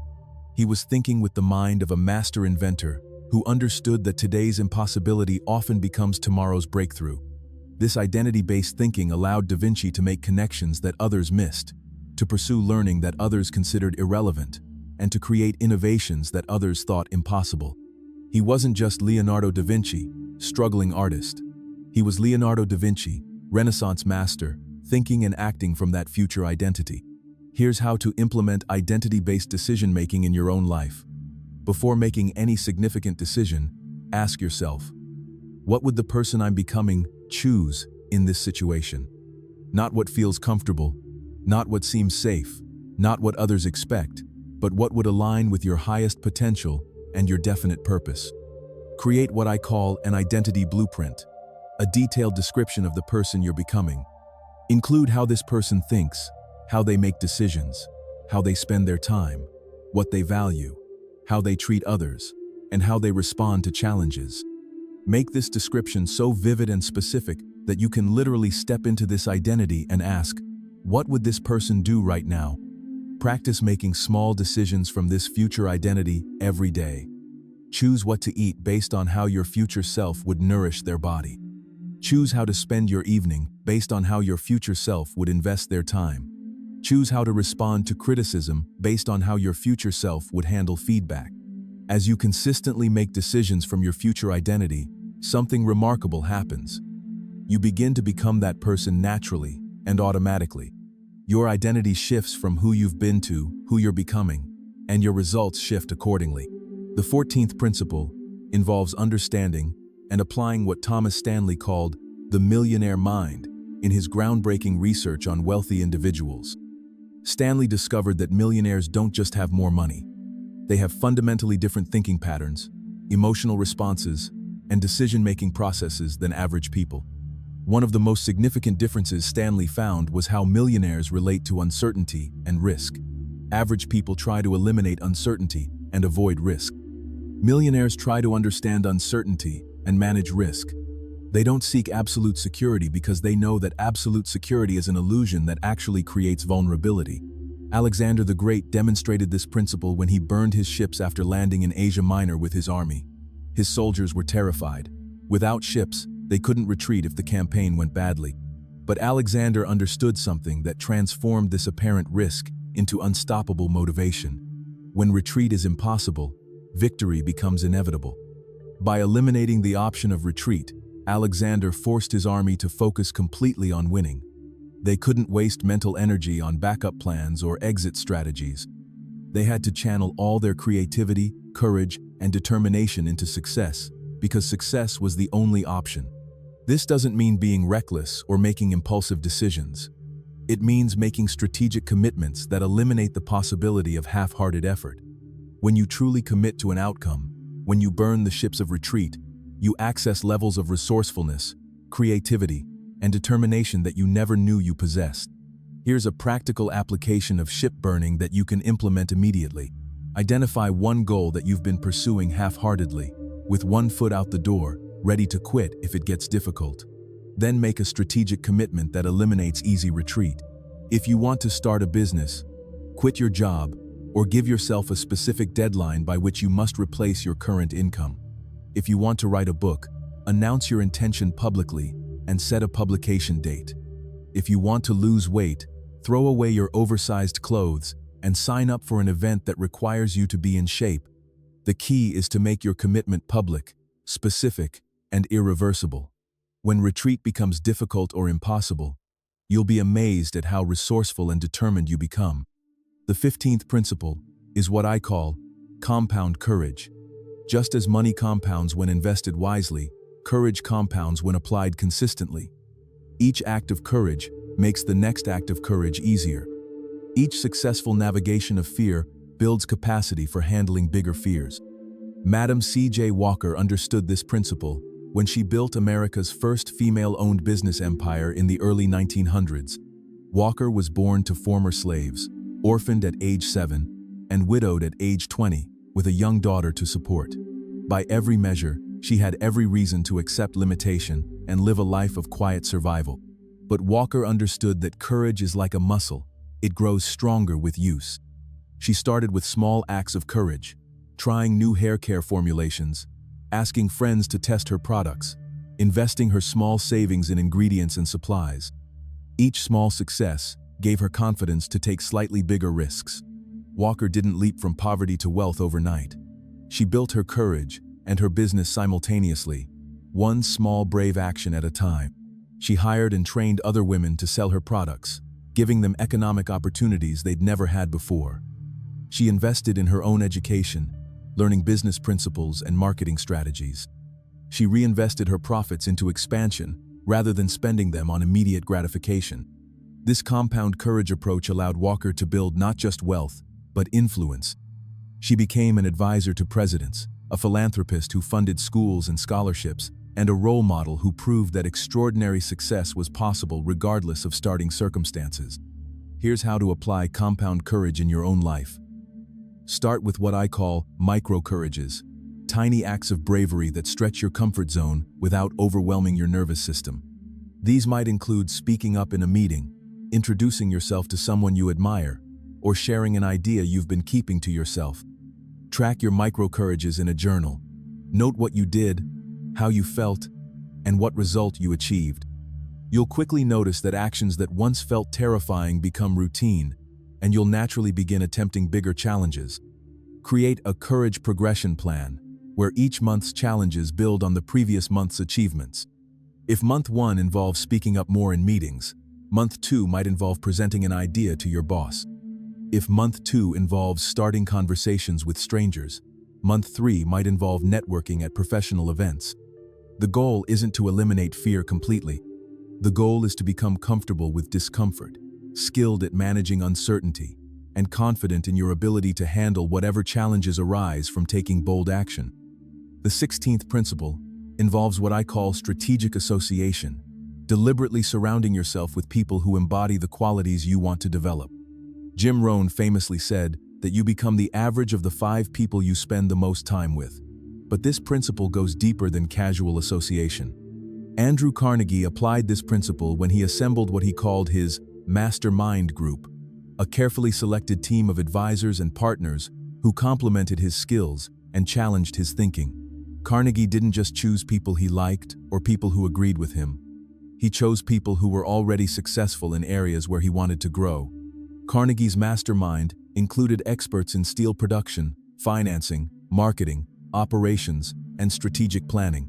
He was thinking with the mind of a master inventor who understood that today's impossibility often becomes tomorrow's breakthrough. This identity-based thinking allowed Da Vinci to make connections that others missed, to pursue learning that others considered irrelevant, and to create innovations that others thought impossible. He wasn't just Leonardo da Vinci, struggling artist. He was Leonardo da Vinci, Renaissance master, thinking and acting from that future identity. Here's how to implement identity-based decision-making in your own life. Before making any significant decision, ask yourself, what would the person I'm becoming choose in this situation? Not what feels comfortable, not what seems safe, not what others expect, but what would align with your highest potential and your definite purpose. Create what I call an identity blueprint, a detailed description of the person you're becoming. Include how this person thinks, how they make decisions, how they spend their time, what they value, how they treat others, and how they respond to challenges. Make this description so vivid and specific that you can literally step into this identity and ask, what would this person do right now? Practice making small decisions from this future identity every day. Choose what to eat based on how your future self would nourish their body. Choose how to spend your evening based on how your future self would invest their time. Choose how to respond to criticism based on how your future self would handle feedback. As you consistently make decisions from your future identity, something remarkable happens. You begin to become that person naturally and automatically. Your identity shifts from who you've been to who you're becoming, and your results shift accordingly. The 14th principle involves understanding and applying what Thomas Stanley called the millionaire mind in his groundbreaking research on wealthy individuals. Stanley discovered that millionaires don't just have more money. They have fundamentally different thinking patterns, emotional responses, and decision-making processes than average people. One of the most significant differences Stanley found was how millionaires relate to uncertainty and risk. Average people try to eliminate uncertainty and avoid risk. Millionaires try to understand uncertainty and manage risk. They don't seek absolute security because they know that absolute security is an illusion that actually creates vulnerability. Alexander the Great demonstrated this principle when he burned his ships after landing in Asia Minor with his army. His soldiers were terrified. Without ships, they couldn't retreat if the campaign went badly. But Alexander understood something that transformed this apparent risk into unstoppable motivation. When retreat is impossible, victory becomes inevitable. By eliminating the option of retreat, Alexander forced his army to focus completely on winning. They couldn't waste mental energy on backup plans or exit strategies. They had to channel all their creativity, courage, and determination into success, because success was the only option. This doesn't mean being reckless or making impulsive decisions. It means making strategic commitments that eliminate the possibility of half-hearted effort. When you truly commit to an outcome, when you burn the ships of retreat, you access levels of resourcefulness, creativity, and determination that you never knew you possessed. Here's a practical application of ship burning that you can implement immediately. Identify one goal that you've been pursuing half-heartedly, with one foot out the door, ready to quit if it gets difficult. Then make a strategic commitment that eliminates easy retreat. If you want to start a business, quit your job, or give yourself a specific deadline by which you must replace your current income. If you want to write a book, announce your intention publicly and set a publication date. If you want to lose weight, throw away your oversized clothes and sign up for an event that requires you to be in shape. The key is to make your commitment public, specific, and irreversible. When retreat becomes difficult or impossible, you'll be amazed at how resourceful and determined you become. The 15th principle is what I call compound courage. Just as money compounds when invested wisely, courage compounds when applied consistently. Each act of courage makes the next act of courage easier. Each successful navigation of fear builds capacity for handling bigger fears. Madam C.J. Walker understood this principle when she built America's first female-owned business empire in the early 1900s. Walker was born to former slaves, orphaned at age 7, and widowed at age 20, with a young daughter to support. By every measure, she had every reason to accept limitation and live a life of quiet survival. But Walker understood that courage is like a muscle. It grows stronger with use. She started with small acts of courage, trying new hair care formulations, asking friends to test her products, investing her small savings in ingredients and supplies. Each small success gave her confidence to take slightly bigger risks. Walker didn't leap from poverty to wealth overnight. She built her courage and her business simultaneously, one small brave action at a time. She hired and trained other women to sell her products, giving them economic opportunities they'd never had before. She invested in her own education, learning business principles and marketing strategies. She reinvested her profits into expansion rather than spending them on immediate gratification. This compound courage approach allowed Walker to build not just wealth, but influence. She became an advisor to presidents, a philanthropist who funded schools and scholarships, and a role model who proved that extraordinary success was possible regardless of starting circumstances. Here's how to apply compound courage in your own life. Start with what I call micro-courages, tiny acts of bravery that stretch your comfort zone without overwhelming your nervous system. These might include speaking up in a meeting, introducing yourself to someone you admire, or sharing an idea you've been keeping to yourself. Track your micro-courages in a journal. Note what you did, how you felt, and what result you achieved. You'll quickly notice that actions that once felt terrifying become routine, and you'll naturally begin attempting bigger challenges. Create a courage progression plan, where each month's challenges build on the previous month's achievements. If month 1 involves speaking up more in meetings, month 2 might involve presenting an idea to your boss. If month 2 involves starting conversations with strangers, month 3 might involve networking at professional events. The goal isn't to eliminate fear completely. The goal is to become comfortable with discomfort, skilled at managing uncertainty, and confident in your ability to handle whatever challenges arise from taking bold action. The 16th principle involves what I call strategic association, deliberately surrounding yourself with people who embody the qualities you want to develop. Jim Rohn famously said that you become the average of the 5 people you spend the most time with. But this principle goes deeper than casual association. Andrew Carnegie applied this principle when he assembled what he called his mastermind group, a carefully selected team of advisors and partners who complemented his skills and challenged his thinking. Carnegie didn't just choose people he liked or people who agreed with him. He chose people who were already successful in areas where he wanted to grow. Carnegie's mastermind included experts in steel production, financing, marketing, operations, and strategic planning.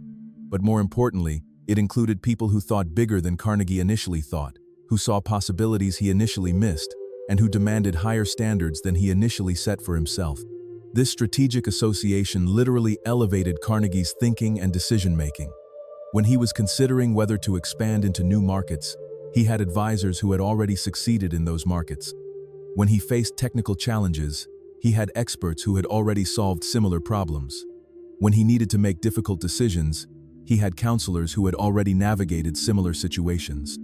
But more importantly, it included people who thought bigger than Carnegie initially thought, who saw possibilities he initially missed, and who demanded higher standards than he initially set for himself. This strategic association literally elevated Carnegie's thinking and decision-making. When he was considering whether to expand into new markets, he had advisors who had already succeeded in those markets. When he faced technical challenges, he had experts who had already solved similar problems. When he needed to make difficult decisions, He had counselors who had already navigated similar situations.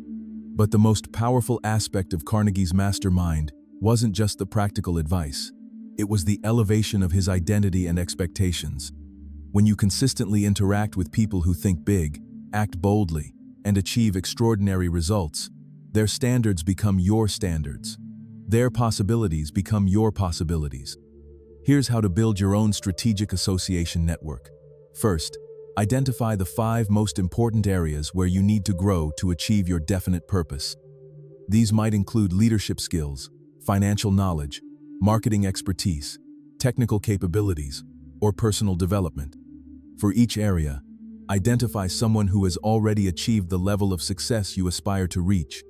But the most powerful aspect of Carnegie's mastermind wasn't just the practical advice. It was the elevation of his identity and expectations. When you consistently interact with people who think big, act boldly, and achieve extraordinary results, their standards become your standards. Their possibilities become your possibilities. Here's how to build your own strategic association network. First, identify the 5 most important areas where you need to grow to achieve your definite purpose. These might include leadership skills, financial knowledge, marketing expertise, technical capabilities, or personal development. For each area, identify someone who has already achieved the level of success you aspire to reach.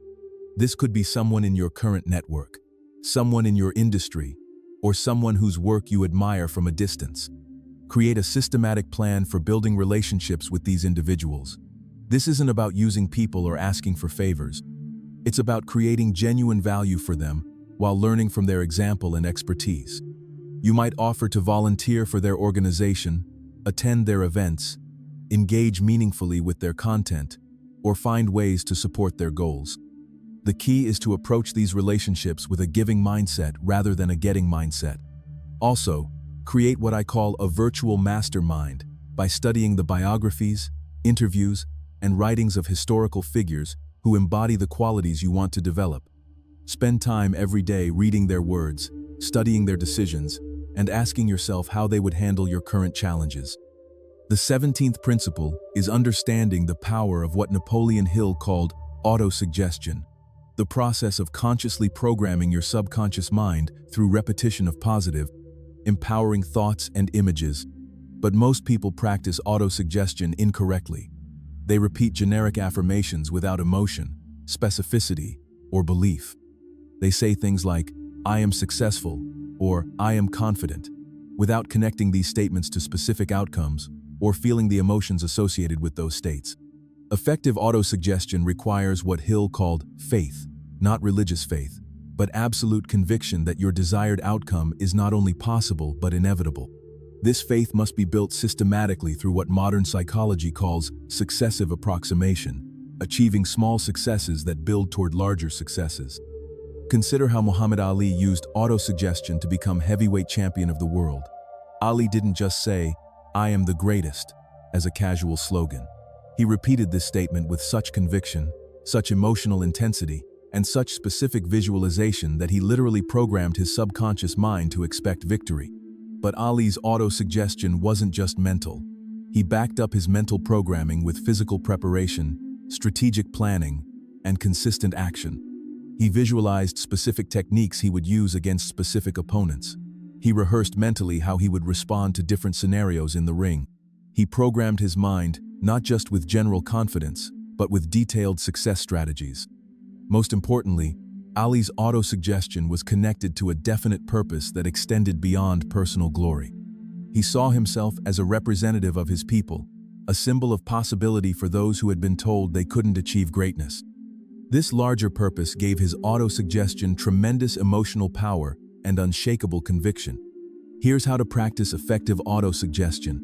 This could be someone in your current network, someone in your industry, or someone whose work you admire from a distance. Create a systematic plan for building relationships with these individuals. This isn't about using people or asking for favors. It's about creating genuine value for them while learning from their example and expertise. You might offer to volunteer for their organization, attend their events, engage meaningfully with their content, or find ways to support their goals. The key is to approach these relationships with a giving mindset rather than a getting mindset. Also, create what I call a virtual mastermind by studying the biographies, interviews, and writings of historical figures who embody the qualities you want to develop. Spend time every day reading their words, studying their decisions, and asking yourself how they would handle your current challenges. The 17th principle is understanding the power of what Napoleon Hill called autosuggestion, the process of consciously programming your subconscious mind through repetition of positive, empowering thoughts and images. But most people practice autosuggestion incorrectly. They repeat generic affirmations without emotion, specificity, or belief. They say things like, "I am successful," or "I am confident," without connecting these statements to specific outcomes or feeling the emotions associated with those states. Effective autosuggestion requires what Hill called faith, not religious faith, but absolute conviction that your desired outcome is not only possible but inevitable. This faith must be built systematically through what modern psychology calls successive approximation, achieving small successes that build toward larger successes. Consider how Muhammad Ali used autosuggestion to become heavyweight champion of the world. Ali didn't just say, "I am the greatest," as a casual slogan. He repeated this statement with such conviction, such emotional intensity, and such specific visualization that he literally programmed his subconscious mind to expect victory. But Ali's autosuggestion wasn't just mental. He backed up his mental programming with physical preparation, strategic planning, and consistent action. He visualized specific techniques he would use against specific opponents. He rehearsed mentally how he would respond to different scenarios in the ring. He programmed his mind not just with general confidence, but with detailed success strategies. Most importantly, Ali's autosuggestion was connected to a definite purpose that extended beyond personal glory. He saw himself as a representative of his people, a symbol of possibility for those who had been told they couldn't achieve greatness. This larger purpose gave his autosuggestion tremendous emotional power and unshakable conviction. Here's how to practice effective autosuggestion.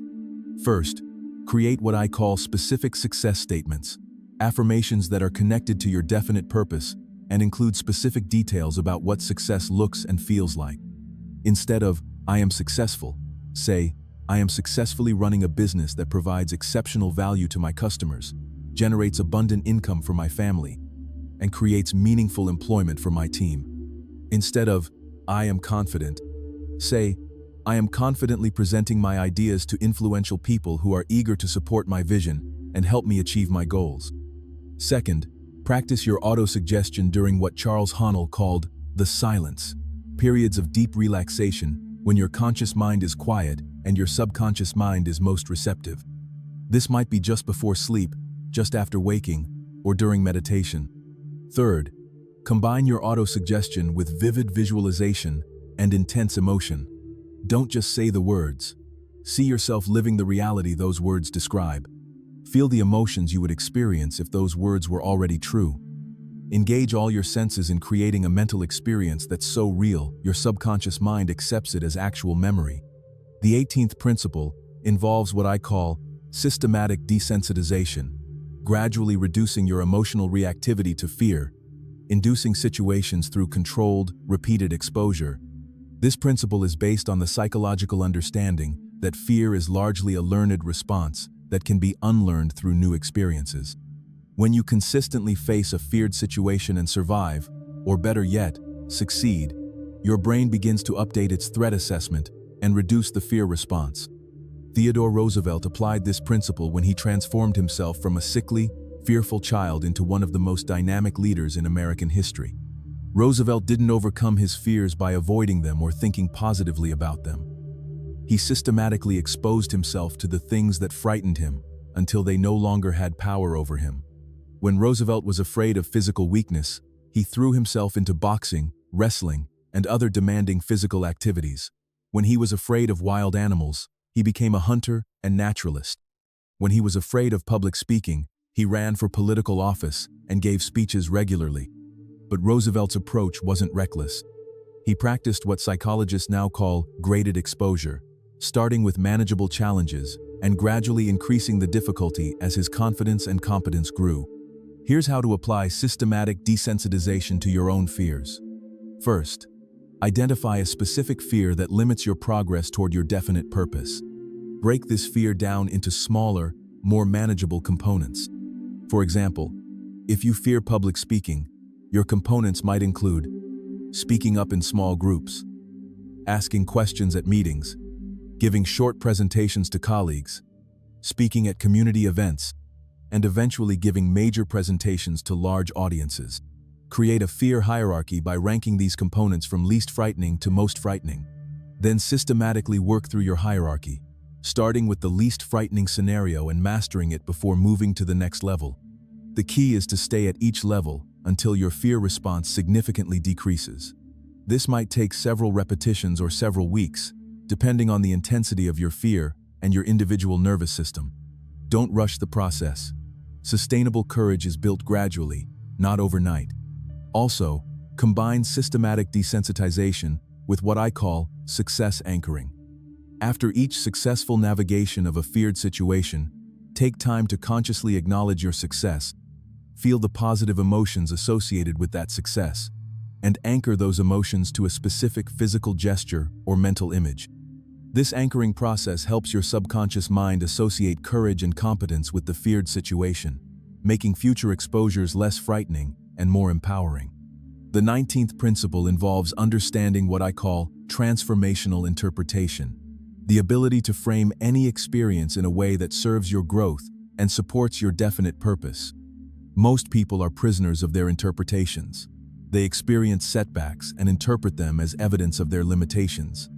First, create what I call specific success statements, affirmations that are connected to your definite purpose and include specific details about what success looks and feels like. Instead of, "I am successful," say, "I am successfully running a business that provides exceptional value to my customers, generates abundant income for my family, and creates meaningful employment for my team." Instead of, "I am confident," say, "I am confidently presenting my ideas to influential people who are eager to support my vision and help me achieve my goals." Second, practice your autosuggestion during what Charles Haanel called the silence, periods of deep relaxation when your conscious mind is quiet and your subconscious mind is most receptive. This might be just before sleep, just after waking, or during meditation. Third, combine your autosuggestion with vivid visualization and intense emotion. Don't just say the words. See yourself living the reality those words describe. Feel the emotions you would experience if those words were already true. Engage all your senses in creating a mental experience that's so real, your subconscious mind accepts it as actual memory. The 18th principle involves what I call Systematic desensitization, gradually reducing your emotional reactivity to fear, inducing situations through controlled, repeated exposure. This principle is based on the psychological understanding that fear is largely a learned response that can be unlearned through new experiences. When you consistently face a feared situation and survive, or better yet, succeed, your brain begins to update its threat assessment and reduce the fear response. Theodore Roosevelt applied this principle when he transformed himself from a sickly, fearful child into one of the most dynamic leaders in American history. Roosevelt didn't overcome his fears by avoiding them or thinking positively about them. He systematically exposed himself to the things that frightened him until they no longer had power over him. When Roosevelt was afraid of physical weakness, he threw himself into boxing, wrestling, and other demanding physical activities. When he was afraid of wild animals, he became a hunter and naturalist. When he was afraid of public speaking, he ran for political office and gave speeches regularly. But Roosevelt's approach wasn't reckless. He practiced what psychologists now call graded exposure, starting with manageable challenges and gradually increasing the difficulty as his confidence and competence grew. Here's how to apply systematic desensitization to your own fears. First, identify a specific fear that limits your progress toward your definite purpose. Break this fear down into smaller, more manageable components. For example, if you fear public speaking, your components might include speaking up in small groups, asking questions at meetings, giving short presentations to colleagues, speaking at community events, and eventually giving major presentations to large audiences. Create a fear hierarchy by ranking these components from least frightening to most frightening. Then systematically work through your hierarchy, starting with the least frightening scenario and mastering it before moving to the next level. The key is to stay at each level until your fear response significantly decreases. This might take several repetitions or several weeks, depending on the intensity of your fear and your individual nervous system. Don't rush the process. Sustainable courage is built gradually, not overnight. Also, combine systematic desensitization with what I call success anchoring. After each successful navigation of a feared situation, take time to consciously acknowledge your success, feel the positive emotions associated with that success, and anchor those emotions to a specific physical gesture or mental image. This anchoring process helps your subconscious mind associate courage and competence with the feared situation, making future exposures less frightening and more empowering. The 19th principle involves understanding what I call transformational interpretation, the ability to frame any experience in a way that serves your growth and supports your definite purpose. Most people are prisoners of their interpretations. They experience setbacks and interpret them as evidence of their limitations.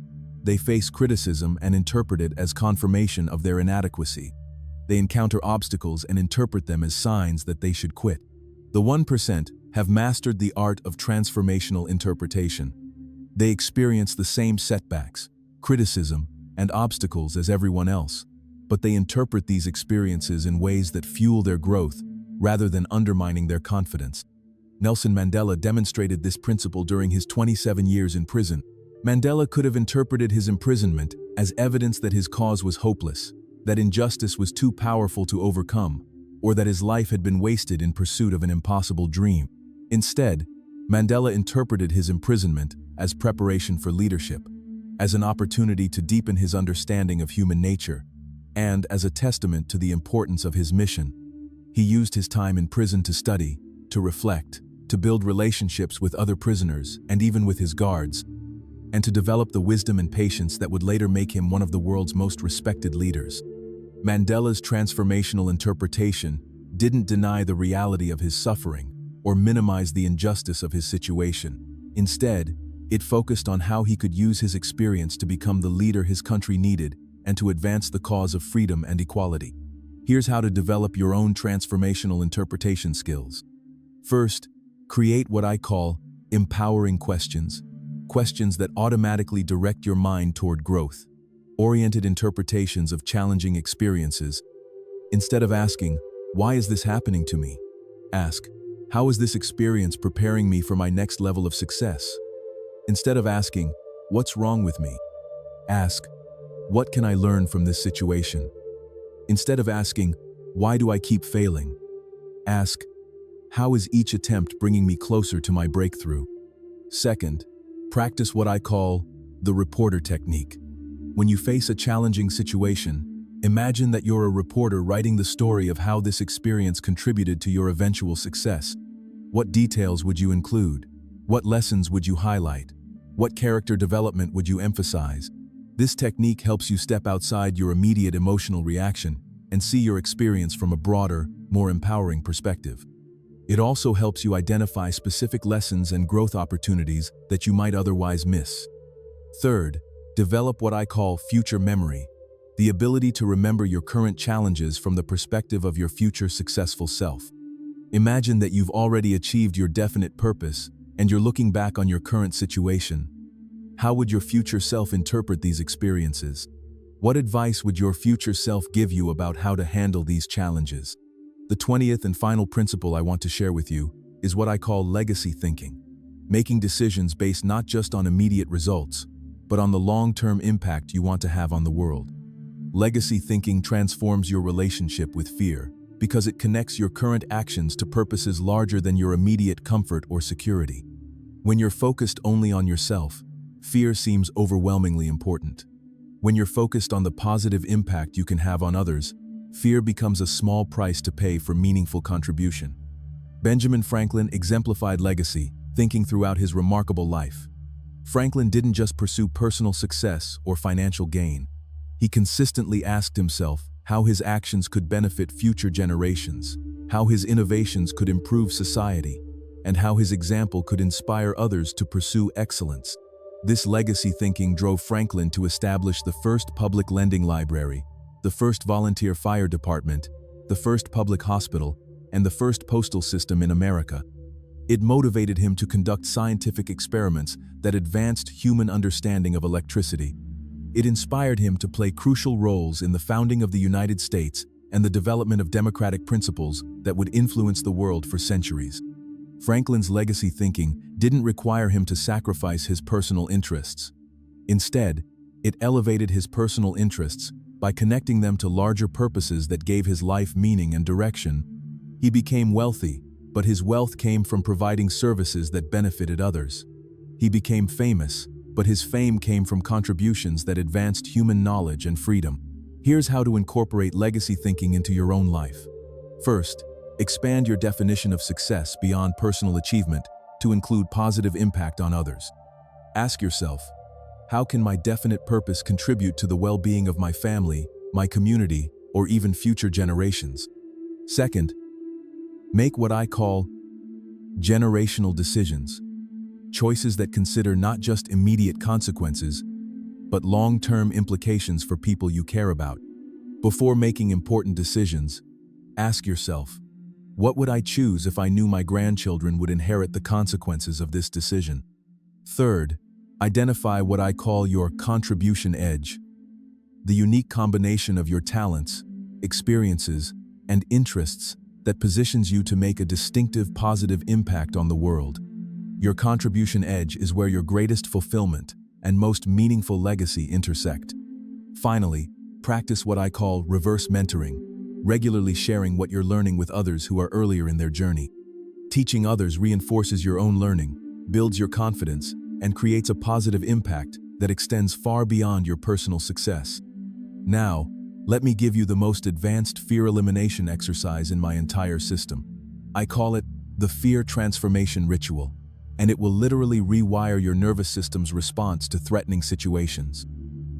They face criticism and interpret it as confirmation of their inadequacy. They encounter obstacles and interpret them as signs that they should quit. The 1% have mastered the art of transformational interpretation. They experience the same setbacks, criticism, and obstacles as everyone else, but they interpret these experiences in ways that fuel their growth rather than undermining their confidence. Nelson Mandela demonstrated this principle during his 27 years in prison. Mandela could have interpreted his imprisonment as evidence that his cause was hopeless, that injustice was too powerful to overcome, or that his life had been wasted in pursuit of an impossible dream. Instead, Mandela interpreted his imprisonment as preparation for leadership, as an opportunity to deepen his understanding of human nature, and as a testament to the importance of his mission. He used his time in prison to study, to reflect, to build relationships with other prisoners and even with his guards, and to develop the wisdom and patience that would later make him one of the world's most respected leaders. Mandela's transformational interpretation didn't deny the reality of his suffering or minimize the injustice of his situation. Instead, it focused on how he could use his experience to become the leader his country needed and to advance the cause of freedom and equality. Here's how to develop your own transformational interpretation skills. First, create what I call empowering questions. Questions that automatically direct your mind toward growth, oriented interpretations of challenging experiences. Instead of asking, "Why is this happening to me?" ask, "How is this experience preparing me for my next level of success?" Instead of asking, "What's wrong with me?" ask, "What can I learn from this situation?" Instead of asking, "Why do I keep failing?" ask, "How is each attempt bringing me closer to my breakthrough?" Second, practice what I call the reporter technique. When you face a challenging situation, imagine that you're a reporter writing the story of how this experience contributed to your eventual success. What details would you include? What lessons would you highlight? What character development would you emphasize? This technique helps you step outside your immediate emotional reaction and see your experience from a broader, more empowering perspective. It also helps you identify specific lessons and growth opportunities that you might otherwise miss. Third, develop what I call future memory, the ability to remember your current challenges from the perspective of your future successful self. Imagine that you've already achieved your definite purpose and you're looking back on your current situation. How would your future self interpret these experiences? What advice would your future self give you about how to handle these challenges? The 20th and final principle I want to share with you is what I call legacy thinking, making decisions based not just on immediate results, but on the long-term impact you want to have on the world. Legacy thinking transforms your relationship with fear because it connects your current actions to purposes larger than your immediate comfort or security. When you're focused only on yourself, fear seems overwhelmingly important. When you're focused on the positive impact you can have on others, fear becomes a small price to pay for meaningful contribution. Benjamin Franklin exemplified legacy thinking throughout his remarkable life. Franklin didn't just pursue personal success or financial gain. He consistently asked himself how his actions could benefit future generations, how his innovations could improve society, and how his example could inspire others to pursue excellence. This legacy thinking drove Franklin to establish the first public lending library, the first volunteer fire department, the first public hospital, and the first postal system in America. It motivated him to conduct scientific experiments that advanced human understanding of electricity. It inspired him to play crucial roles in the founding of the United States and the development of democratic principles that would influence the world for centuries. Franklin's legacy thinking didn't require him to sacrifice his personal interests. Instead, it elevated his personal interests by connecting them to larger purposes that gave his life meaning and direction. He became wealthy, but his wealth came from providing services that benefited others. He became famous, but his fame came from contributions that advanced human knowledge and freedom. Here's how to incorporate legacy thinking into your own life. First, expand your definition of success beyond personal achievement to include positive impact on others. Ask yourself, how can my definite purpose contribute to the well-being of my family, my community, or even future generations? Second, make what I call generational decisions, choices that consider not just immediate consequences, but long-term implications for people you care about. Before making important decisions, ask yourself, what would I choose if I knew my grandchildren would inherit the consequences of this decision? Third, identify what I call your contribution edge, the unique combination of your talents, experiences, and interests that positions you to make a distinctive positive impact on the world. Your contribution edge is where your greatest fulfillment and most meaningful legacy intersect. Finally, practice what I call reverse mentoring, regularly sharing what you're learning with others who are earlier in their journey. Teaching others reinforces your own learning, builds your confidence, and creates a positive impact that extends far beyond your personal success. Now, let me give you the most advanced fear elimination exercise in my entire system. I call it the Fear Transformation Ritual, and it will literally rewire your nervous system's response to threatening situations.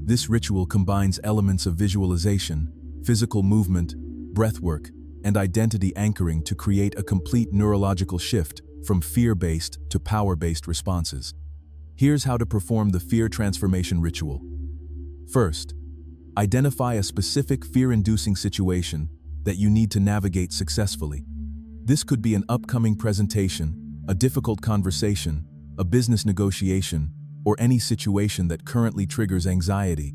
This ritual combines elements of visualization, physical movement, breathwork, and identity anchoring to create a complete neurological shift from fear-based to power-based responses. Here's how to perform the Fear Transformation Ritual. First, identify a specific fear-inducing situation that you need to navigate successfully. This could be an upcoming presentation, a difficult conversation, a business negotiation, or any situation that currently triggers anxiety.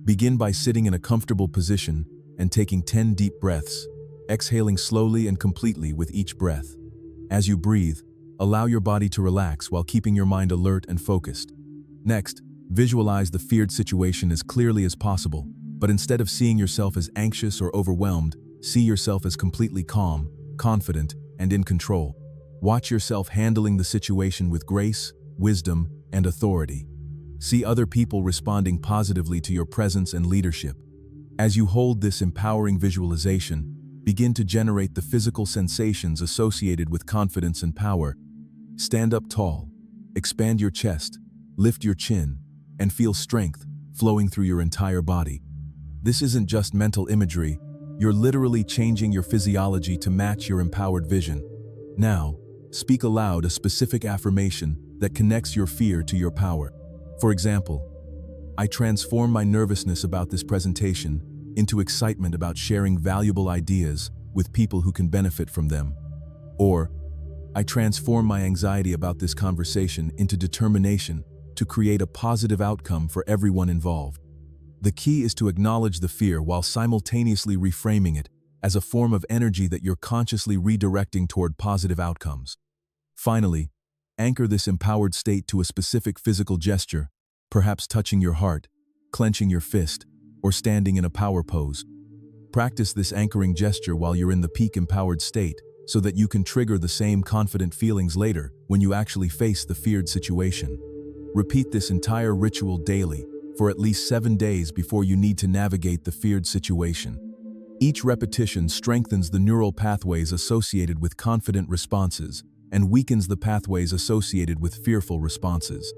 Begin by sitting in a comfortable position and taking 10 deep breaths, exhaling slowly and completely with each breath. As you breathe, allow your body to relax while keeping your mind alert and focused. Next, visualize the feared situation as clearly as possible. But instead of seeing yourself as anxious or overwhelmed, see yourself as completely calm, confident, and in control. Watch yourself handling the situation with grace, wisdom, and authority. See other people responding positively to your presence and leadership. As you hold this empowering visualization, begin to generate the physical sensations associated with confidence and power. Stand up tall, expand your chest, lift your chin, and feel strength flowing through your entire body. This isn't just mental imagery, you're literally changing your physiology to match your empowered vision. Now, speak aloud a specific affirmation that connects your fear to your power. For example, I transform my nervousness about this presentation into excitement about sharing valuable ideas with people who can benefit from them. Or, I transform my anxiety about this conversation into determination to create a positive outcome for everyone involved. The key is to acknowledge the fear while simultaneously reframing it as a form of energy that you're consciously redirecting toward positive outcomes. Finally, anchor this empowered state to a specific physical gesture, perhaps touching your heart, clenching your fist, or standing in a power pose. Practice this anchoring gesture while you're in the peak empowered state so that you can trigger the same confident feelings later when you actually face the feared situation. Repeat this entire ritual daily for at least 7 days before you need to navigate the feared situation. Each repetition strengthens the neural pathways associated with confident responses and weakens the pathways associated with fearful responses.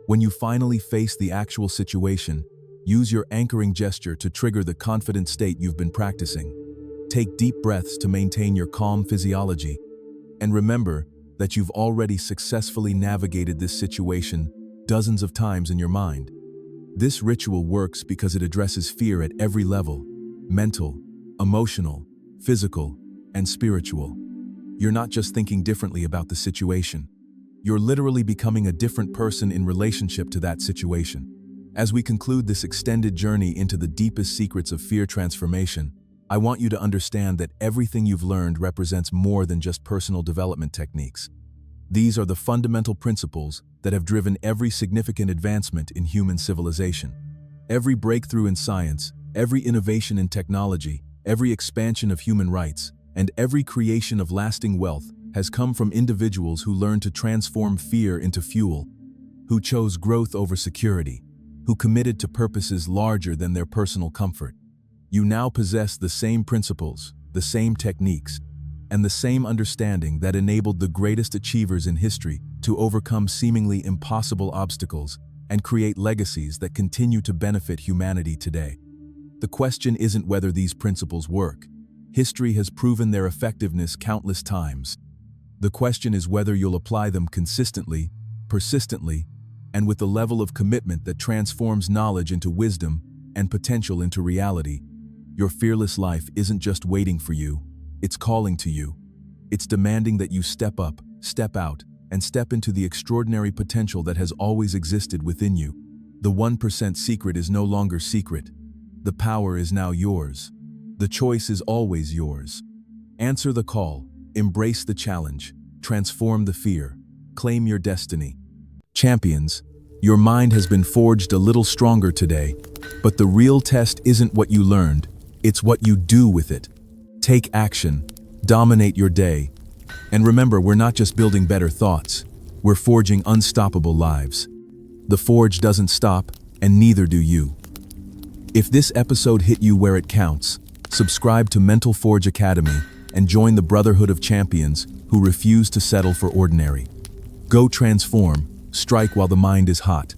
When you finally face the actual situation, use your anchoring gesture to trigger the confident state you've been practicing. Take deep breaths to maintain your calm physiology, and remember that you've already successfully navigated this situation dozens of times in your mind. This ritual works because it addresses fear at every level: mental, emotional, physical, and spiritual. You're not just thinking differently about the situation. You're literally becoming a different person in relationship to that situation. As we conclude this extended journey into the deepest secrets of fear transformation, I want you to understand that everything you've learned represents more than just personal development techniques. These are the fundamental principles that have driven every significant advancement in human civilization. Every breakthrough in science, every innovation in technology, every expansion of human rights, and every creation of lasting wealth has come from individuals who learned to transform fear into fuel, who chose growth over security, who committed to purposes larger than their personal comfort. You now possess the same principles, the same techniques, and the same understanding that enabled the greatest achievers in history to overcome seemingly impossible obstacles and create legacies that continue to benefit humanity today. The question isn't whether these principles work. History has proven their effectiveness countless times. The question is whether you'll apply them consistently, persistently, and with the level of commitment that transforms knowledge into wisdom and potential into reality. Your fearless life isn't just waiting for you, it's calling to you. It's demanding that you step up, step out, and step into the extraordinary potential that has always existed within you. The 1% secret is no longer secret. The power is now yours. The choice is always yours. Answer the call, embrace the challenge, transform the fear, claim your destiny. Champions, your mind has been forged a little stronger today, but the real test isn't what you learned, it's what you do with it. Take action, dominate your day, and remember, we're not just building better thoughts, we're forging unstoppable lives. The forge doesn't stop, and neither do you. If this episode hit you where it counts, subscribe to Mental Forge Academy and join the Brotherhood of Champions who refuse to settle for ordinary. Go transform, strike while the mind is hot.